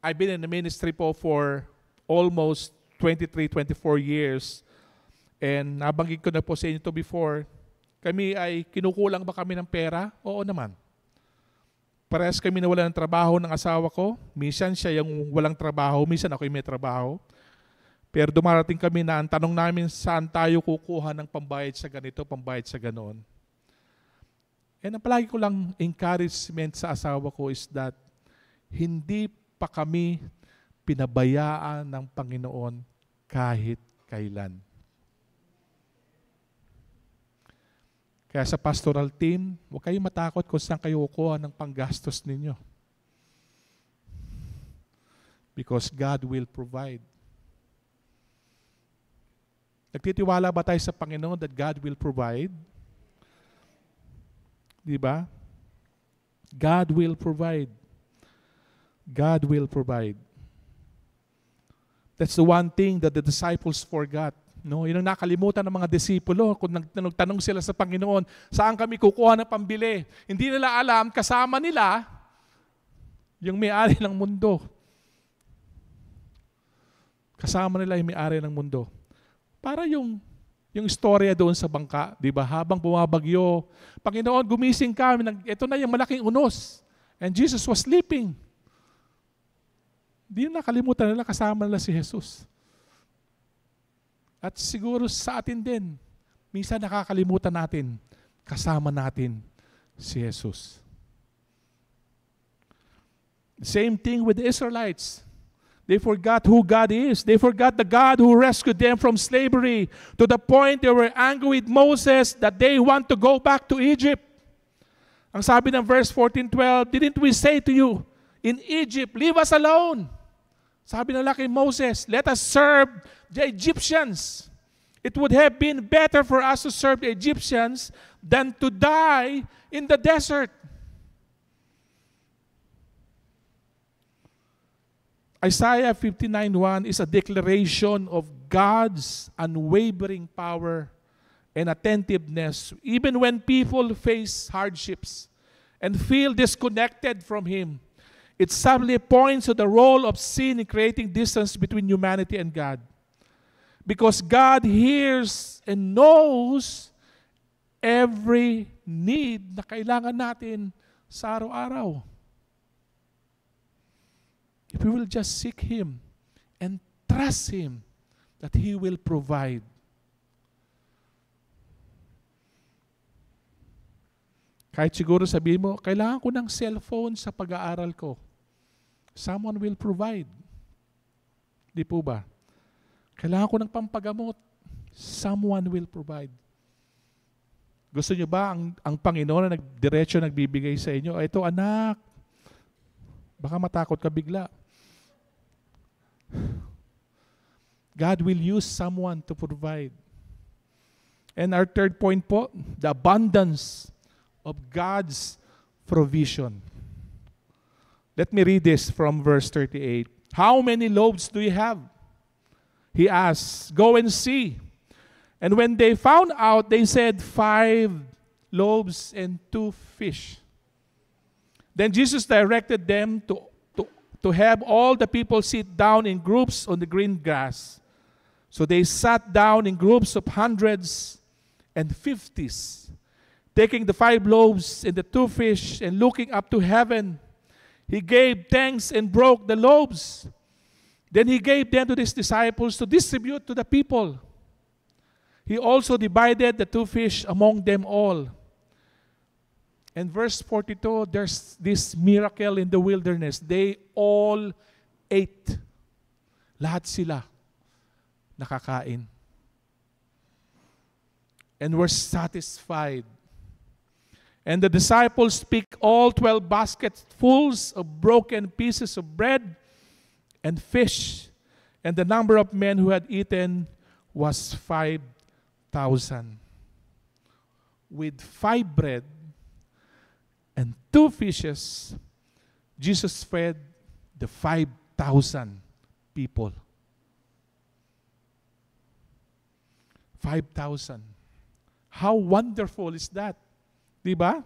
I've been in the ministry po for almost 23, 24 years. And nabanggit ko na po sa inyo ito before. Kami ay kinukulang ba kami ng pera? Oo naman. Parehas kami nawala ng trabaho ng asawa ko. Minsan siya yung walang trabaho, minsan ako yung may trabaho. Pero dumarating kami na ang tanong namin, saan tayo kukuha ng pambayad sa ganito, pambayad sa ganoon. And ang palagi ko lang encouragement sa asawa ko is that hindi pa kami pinabayaan ng Panginoon kahit kailan. Kaya sa pastoral team, huwag kayong matakot kung saan kayo kukuha ng panggastos ninyo. Because God will provide. Nagtitiwala ba tayo sa Panginoon that God will provide? Di ba? God will provide. God will provide. That's the one thing that the disciples forgot. No, yun ang nakalimutan ng mga disipulo kung nagtanong sila sa Panginoon, saan kami kukuha ng pambili? Hindi nila alam, kasama nila yung may-ari ng mundo. Kasama nila yung may-ari ng mundo. Para yung istorya doon sa bangka, di ba? Habang bumabagyo, Panginoon, gumising kami, ito na yung malaking unos. And Jesus was sleeping. Di nakalimutan nila, kasama nila si Jesus. At siguro sa atin din, minsan nakakalimutan natin, kasama natin si Jesus. Same thing with the Israelites. They forgot who God is. They forgot the God who rescued them from slavery to the point they were angry with Moses that they want to go back to Egypt. Ang sabi ng verse 14-12, didn't we say to you, in Egypt, leave us alone? Sabi nila kay Moses, let us serve the Egyptians. It would have been better for us to serve the Egyptians than to die in the desert. Isaiah 59:1 is a declaration of God's unwavering power and attentiveness even when people face hardships and feel disconnected from Him. It subtly points to the role of sin in creating distance between humanity and God. Because God hears and knows every need na kailangan natin sa araw-araw. If we will just seek Him and trust Him that He will provide. Kahit siguro sabihin mo, kailangan ko ng cellphone sa pag-aaral ko. Someone will provide. Di po ba? Kailangan ko ng pampagamot. Someone will provide. Gusto nyo ba ang Panginoon na diretso nagbibigay sa inyo? Ito anak, baka matakot ka bigla. God will use someone to provide. And our third point po, the abundance of God's provision. Let me read this from verse 38. How many loaves do you have? He asks. Go and see. And when they found out, they said, 5 loaves and 2 fish. Then Jesus directed them to have all the people sit down in groups on the green grass. So they sat down in groups of hundreds and 50s, taking the 5 loaves and the 2 fish, and looking up to heaven, he gave thanks and broke the loaves. Then he gave them to his disciples to distribute to the people. He also divided the 2 fish among them all. And verse 42, there's this miracle in the wilderness. They all ate. Lahat sila nakakain. And were satisfied. And the disciples picked all 12 basketfuls of broken pieces of bread and fish. And the number of men who had eaten was 5,000. With 5 bread and 2 fishes, Jesus fed the 5,000 people. 5,000. How wonderful is that? Diba?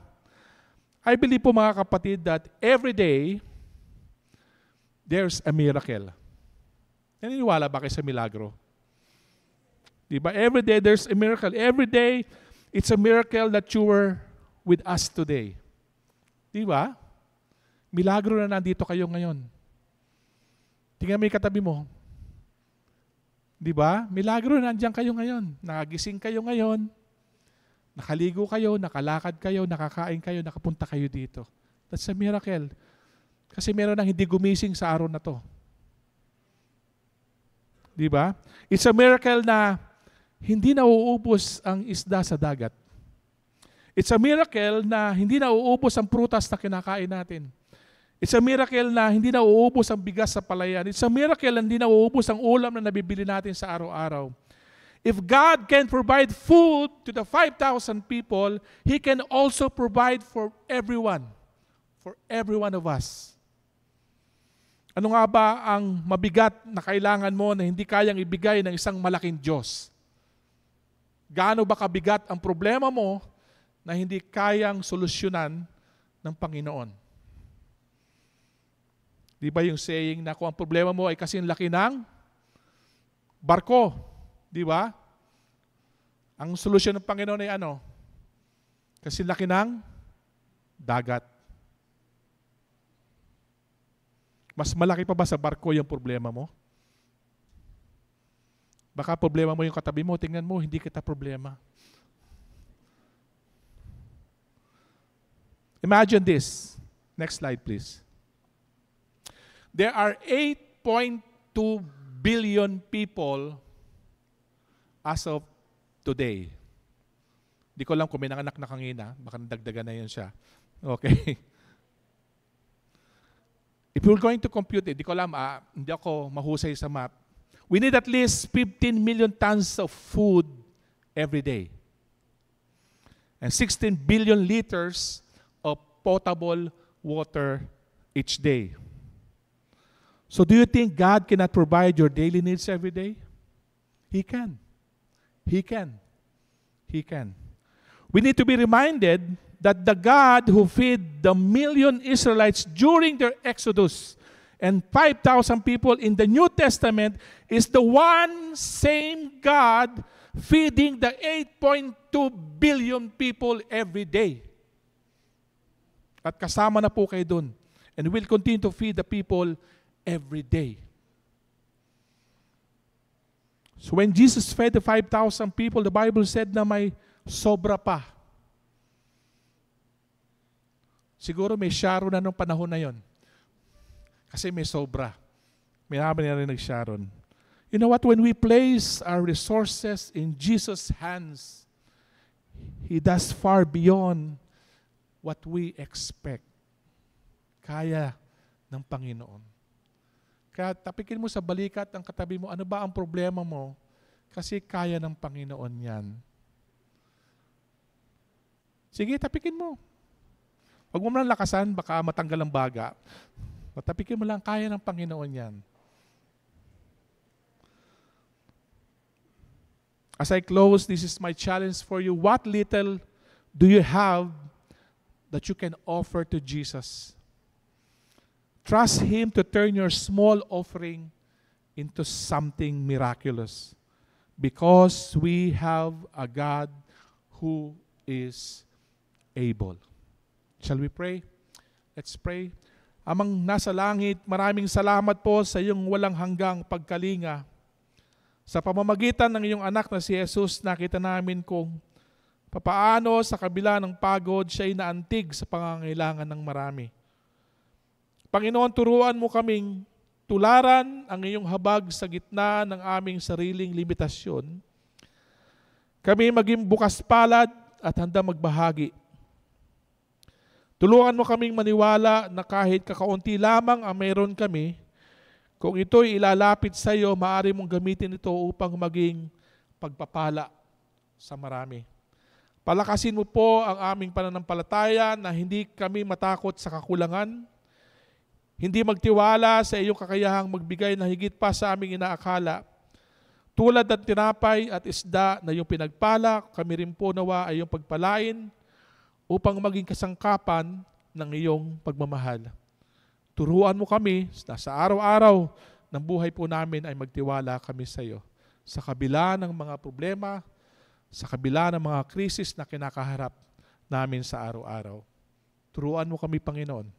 I believe po mga kapatid that every day, there's a miracle. Naniniwala ba kayo sa milagro? Diba? Every day, there's a miracle. Every day, it's a miracle that you were with us today. Diba? Milagro na nandito kayo ngayon. Tingnan mo yung katabi mo. Diba? Milagro na nandiyan kayo ngayon. Nakagising kayo ngayon. Nakaligo kayo, nakalakad kayo, nakakain kayo, nakapunta kayo dito. That's a miracle. Kasi meron nang hindi gumising sa araw na to. Diba? It's a miracle na hindi nauubos ang isda sa dagat. It's a miracle na hindi nauubos ang prutas na kinakain natin. It's a miracle na hindi nauubos ang bigas sa palayan. It's a miracle na hindi nauubos ang ulam na nabibili natin sa araw-araw. If God can provide food to the 5,000 people, He can also provide for everyone of us. Ano nga ba ang mabigat na kailangan mo na hindi kayang ibigay ng isang malaking Diyos? Gaano ba kabigat ang problema mo na hindi kayang solusyonan ng Panginoon? Di ba yung saying na kung ang problema mo ay kasing laki ng barko, di ba? Ang solusyon ng Panginoon ay ano? Kasing laki ng dagat. Mas malaki pa ba sa barko yung problema mo? Baka problema mo yung katabi mo, tingnan mo, hindi kita problema. Imagine this. Next slide, please. There are 8.2 billion people as of today. Di ko alam kung may nanganak na kangina, baka nadagdagan na yun siya. Okay. If you're going to compute it, di ko alam, hindi ako mahusay sa math. We need at least 15 million tons of food every day. And 16 billion liters of potable water each day. So do you think God cannot provide your daily needs every day? He can. He can. He can. We need to be reminded that the God who fed the million Israelites during their exodus and 5,000 people in the New Testament is the one same God feeding the 8.2 billion people every day. At kasama na po kayo dun. And will continue to feed the people every day. So when Jesus fed the 5,000 people, the Bible said na may sobra pa. Siguro may Sharon na nung panahon na yon. Kasi may sobra. May naman na rin nag-Sharon. You know what? When we place our resources in Jesus' hands, He does far beyond what we expect. Kaya ng Panginoon. Kaya tapikin mo sa balikat ang katabi mo, ano ba ang problema mo? Kasi kaya ng Panginoon yan. Sige, tapikin mo. Huwag mo lang lakasan, baka matanggal ang baga. Tapikin mo lang, kaya ng Panginoon yan. As I close, this is my challenge for you. What little do you have that you can offer to Jesus? Trust Him to turn your small offering into something miraculous. Because we have a God who is able. Shall we pray? Let's pray. Amang nasa langit, maraming salamat po sa iyong walang hanggang pagkalinga. Sa pamamagitan ng iyong anak na si Jesus, nakita namin kung papaano sa kabila ng pagod, siya ay naantig sa pangangailangan ng marami. Panginoon, turuan mo kaming tularan ang iyong habag sa gitna ng aming sariling limitasyon. Kami maging bukas palad at handa magbahagi. Tulungan mo kaming maniwala na kahit kakaunti lamang ang meron kami, kung ito'y ilalapit sa iyo, maaari mong gamitin ito upang maging pagpapala sa marami. Palakasin mo po ang aming pananampalataya na hindi kami matakot sa kakulangan, hindi magtiwala sa iyong kakayahang magbigay na higit pa sa aming inaakala. Tulad ng tinapay at isda na iyong pinagpala, kami rin po nawa ay iyong pagpalain upang maging kasangkapan ng iyong pagmamahal. Turuan mo kami na sa araw-araw ng buhay po namin ay magtiwala kami sa iyo. Sa kabila ng mga problema, sa kabila ng mga krisis na kinakaharap namin sa araw-araw. Turuan mo kami, Panginoon.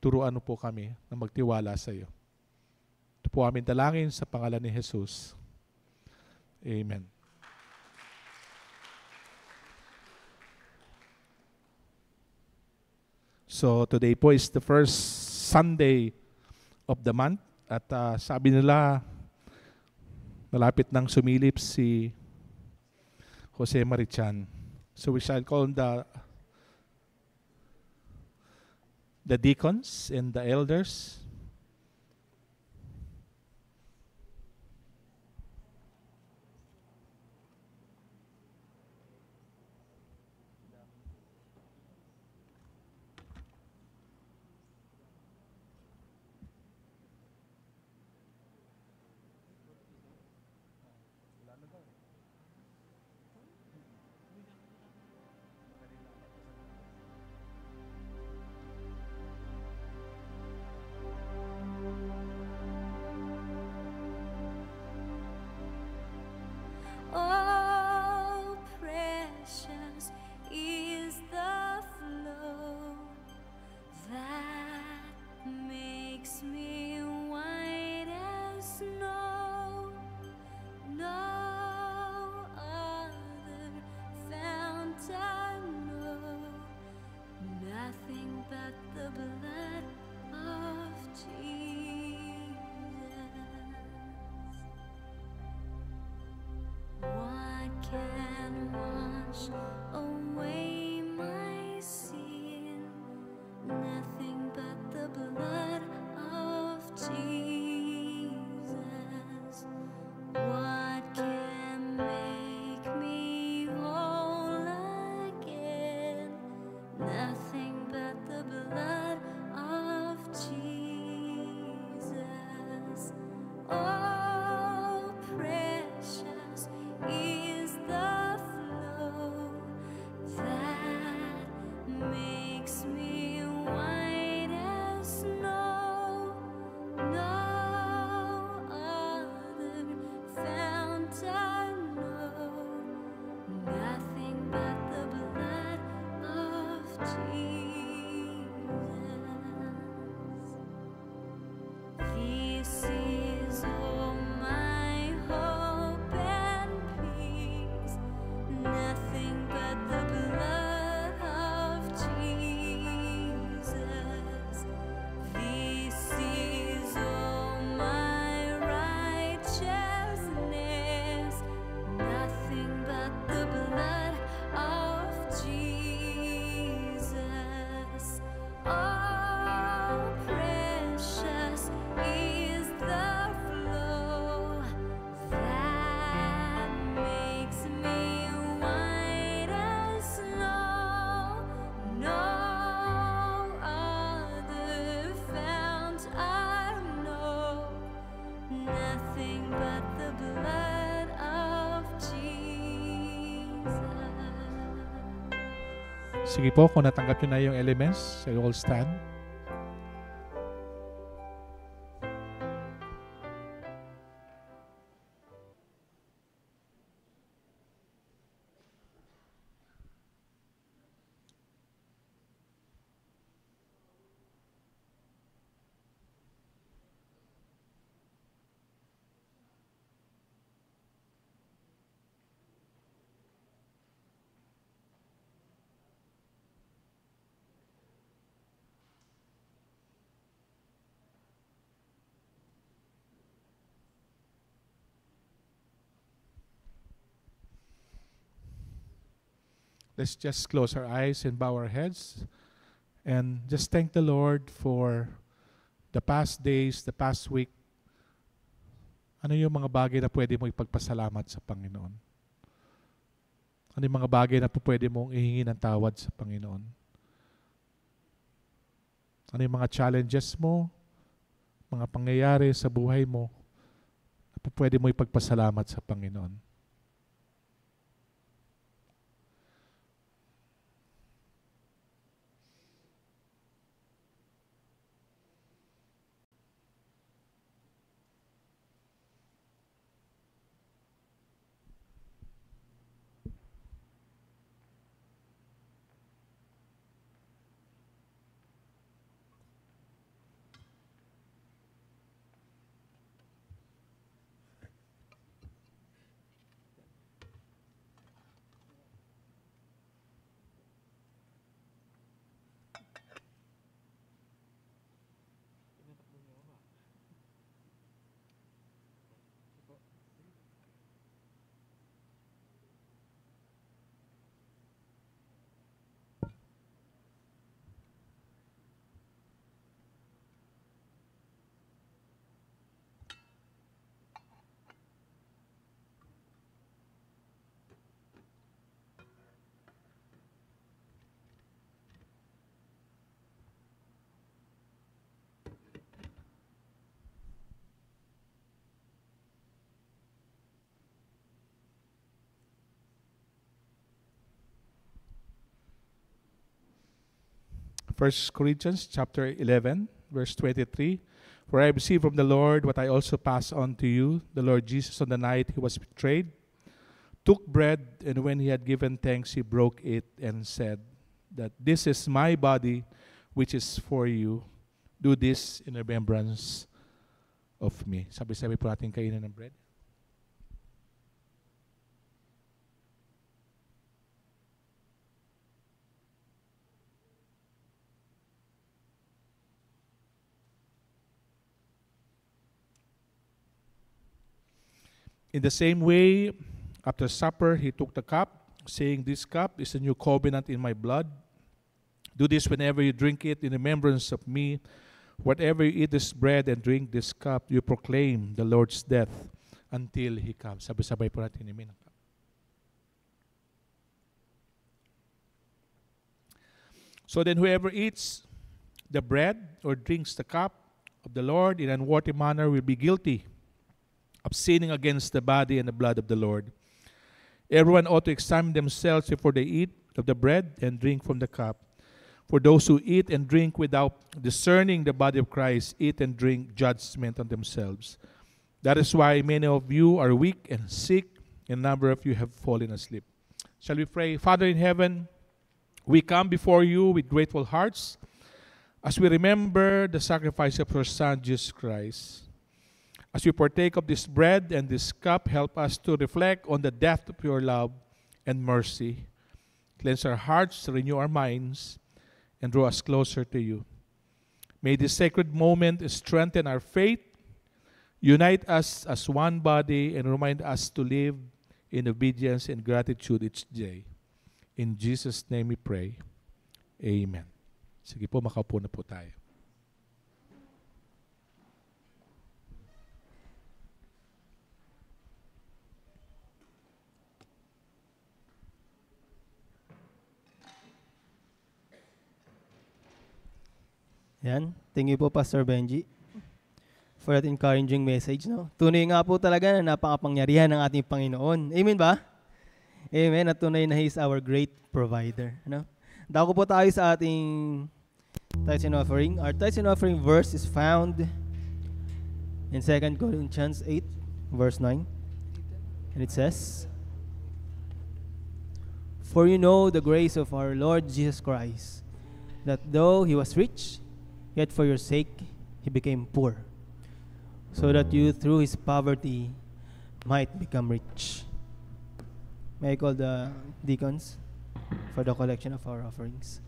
Turuan mo po kami na magtiwala sa iyo. Ito po aming dalangin sa pangalan ni Jesus. Amen. So today po is the first Sunday of the month at sabi nila malapit nang sumilip si Jose Marichan. So we shall call the deacons and the elders. Oh, precious is the flow that makes me white as snow. No other fount I know, nothing but the blood of Jesus. What can wash away my sin? Nothing but the blood of Jesus. What can make me whole again? Nothing but the blood of Jesus. Oh, precious is the flow that Sige po, kung natanggap nyo na yung elements, shall we all stand? Let's just close our eyes and bow our heads and just thank the Lord for the past days, the past week. Ano yung mga bagay na pwede mo ipagpasalamat sa Panginoon? Ano yung mga bagay na pwede mong ihingi ng tawad sa Panginoon? Ano yung mga challenges mo, mga pangyayari sa buhay mo na pwede mo ipagpasalamat sa Panginoon? First Corinthians chapter 11, verse 23. For I received from the Lord what I also pass on to you. The Lord Jesus, on the night he was betrayed, took bread, and when he had given thanks, he broke it and said that this is my body, which is for you. Do this in remembrance of me. Sabi-sabi po natin kainin ng bread. In the same way, after supper, he took the cup, saying, this cup is a new covenant in my blood. Do this whenever you drink it in remembrance of me. Whatever you eat this bread and drink this cup, you proclaim the Lord's death until he comes. Sabay-sabay po natin inumin ang cup. So then whoever eats the bread or drinks the cup of the Lord in an unworthy manner will be guilty of sinning against the body and the blood of the Lord. Everyone ought to examine themselves before they eat of the bread and drink from the cup. For those who eat and drink without discerning the body of Christ eat and drink judgment on themselves. That is why many of you are weak and sick, and a number of you have fallen asleep. Shall we pray? Father in heaven, we come before you with grateful hearts as we remember the sacrifice of your Son, Jesus Christ. As we partake of this bread and this cup, help us to reflect on the depth of your love and mercy. Cleanse our hearts, renew our minds, and draw us closer to you. May this sacred moment strengthen our faith, unite us as one body, and remind us to live in obedience and gratitude each day. In Jesus' name we pray. Amen. Sige po, makaupo na po tayo. Yan. Thank you po, Pastor Benji, for that encouraging message. No? Tunay nga po talaga na napakapangyarihan ng ating Panginoon. Amen ba? Amen. At tunay na He is our great provider. No? Dako po tayo sa ating tithes and offering. Our tithes and offering verse is found in 2 Corinthians 8, verse 9. And it says, "For you know the grace of our Lord Jesus Christ, that though he was rich, yet for your sake he became poor, so that you through his poverty might become rich." May I call the deacons for the collection of our offerings.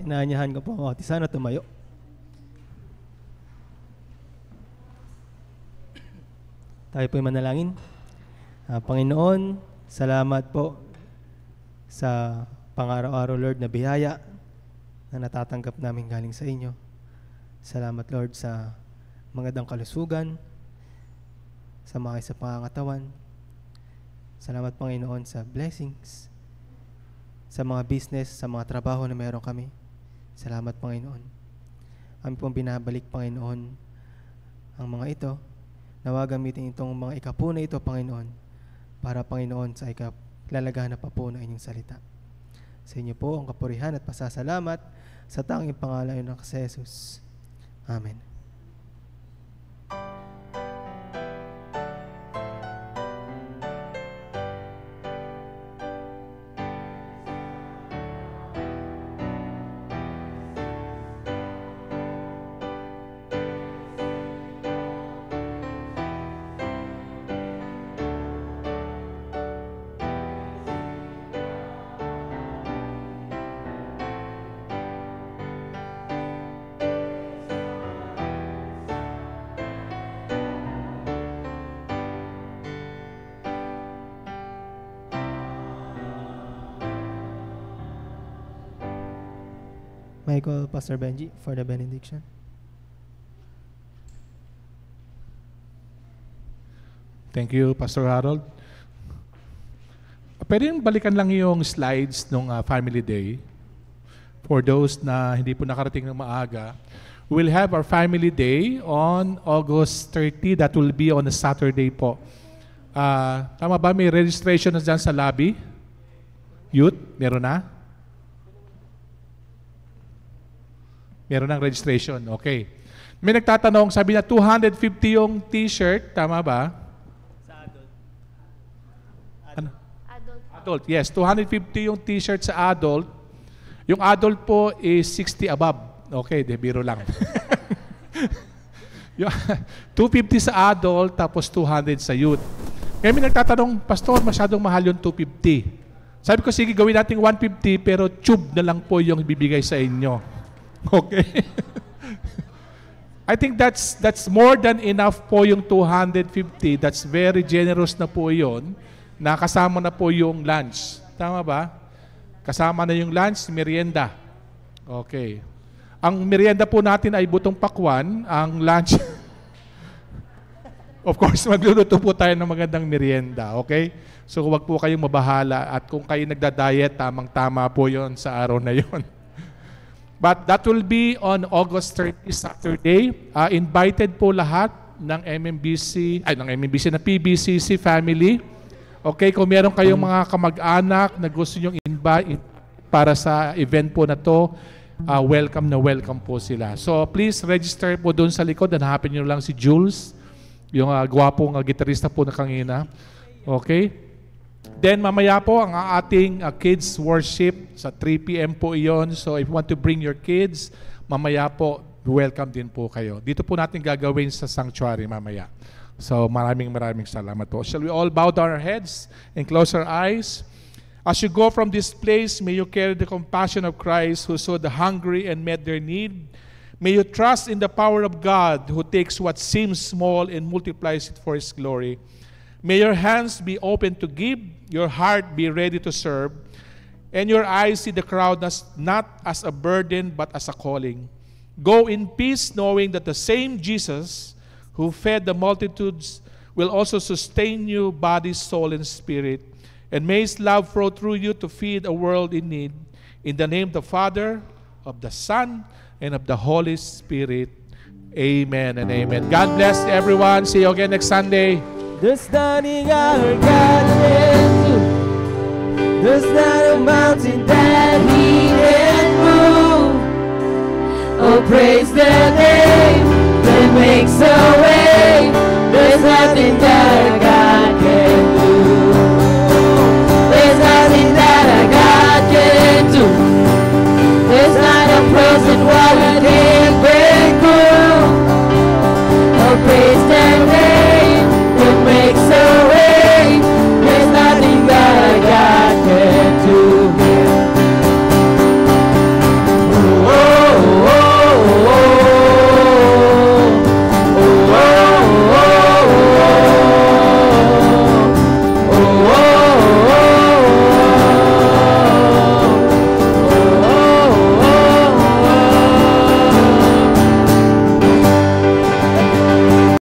Inaanyahan ko po ang ati sana tumayo. Tayo po'y manalangin. Panginoon, salamat po sa pang-araw-araw, Lord, na biyaya na natatanggap namin galing sa inyo. Salamat, Lord, sa magandang kalusugan, sa mga sa pangangatawan. Salamat, Panginoon, sa blessings, sa mga business, sa mga trabaho na meron kami. Salamat, Panginoon. Amin pong binabalik, Panginoon, ang mga ito. Nawa gamitin itong mga ikapu na ito, Panginoon, para, Panginoon, sa lalagahan na pa po ng inyong salita. Sa inyo po ang kapurihan at pasasalamat sa tanging pangalan ng Jesus. Amen. May call Pastor Benji for the benediction. Thank you, Pastor Harold. Pwede yung balikan lang yung slides ng Family Day. For those na hindi po nakarating ng maaga, we'll have our Family Day on August 30. That will be on a Saturday po. Tama ba? May registration na dyan sa lobby? Youth? Meron na? Meron ng registration. Okay. May nagtatanong, sabi na 250 yung t-shirt. Tama ba? Adult, yes. 250 yung t-shirt sa adult. Yung adult po is 60 above. Okay, de biro lang. Yung 250 sa adult, tapos 200 sa youth. Kaya may nagtatanong, Pastor, masyadong mahal yung 250. Sabi ko, sige, gawin natin 150, pero tube na lang po yung bibigay sa inyo. Okay? I think that's more than enough po yung 250. That's very generous na po yun. Nakasama na po yung lunch. Tama ba? Kasama na yung lunch, merienda. Okay. Ang merienda po natin ay butong pakwan. Ang lunch, of course, magluluto po tayo ng magandang merienda. Okay? So huwag po kayong mabahala. At kung kayo nagda-diet, tamang-tama po yon sa araw na yon. But that will be on August 30, Saturday. Invited po lahat ng ng PBCC family. Okay, kung meron kayong mga kamag-anak na gusto nyong invite para sa event po na to, welcome na welcome po sila. So please register po doon sa likod. Hanapin nyo lang si Jules, yung gwapong gitarista po na kanina. Okay? Then mamaya po ang ating kids worship sa 3 p.m. po iyon. So if you want to bring your kids, mamaya po, welcome din po kayo. Dito po natin gagawin sa sanctuary mamaya. So maraming salamat po. Shall we all bow down our heads and close our eyes? As you go from this place, may you carry the compassion of Christ who saw the hungry and met their need. May you trust in the power of God who takes what seems small and multiplies it for His glory. May your hands be open to give, your heart be ready to serve, and your eyes see the crowd not as a burden but as a calling. Go in peace, knowing that the same Jesus who fed the multitudes will also sustain you, body, soul, and spirit. And may His love flow through you to feed a world in need. In the name of the Father, of the Son, and of the Holy Spirit. Amen and amen. God bless everyone. See you again next Sunday. There's nothing our God can do. There's not a mountain that He can move. Oh, praise the name that makes a way.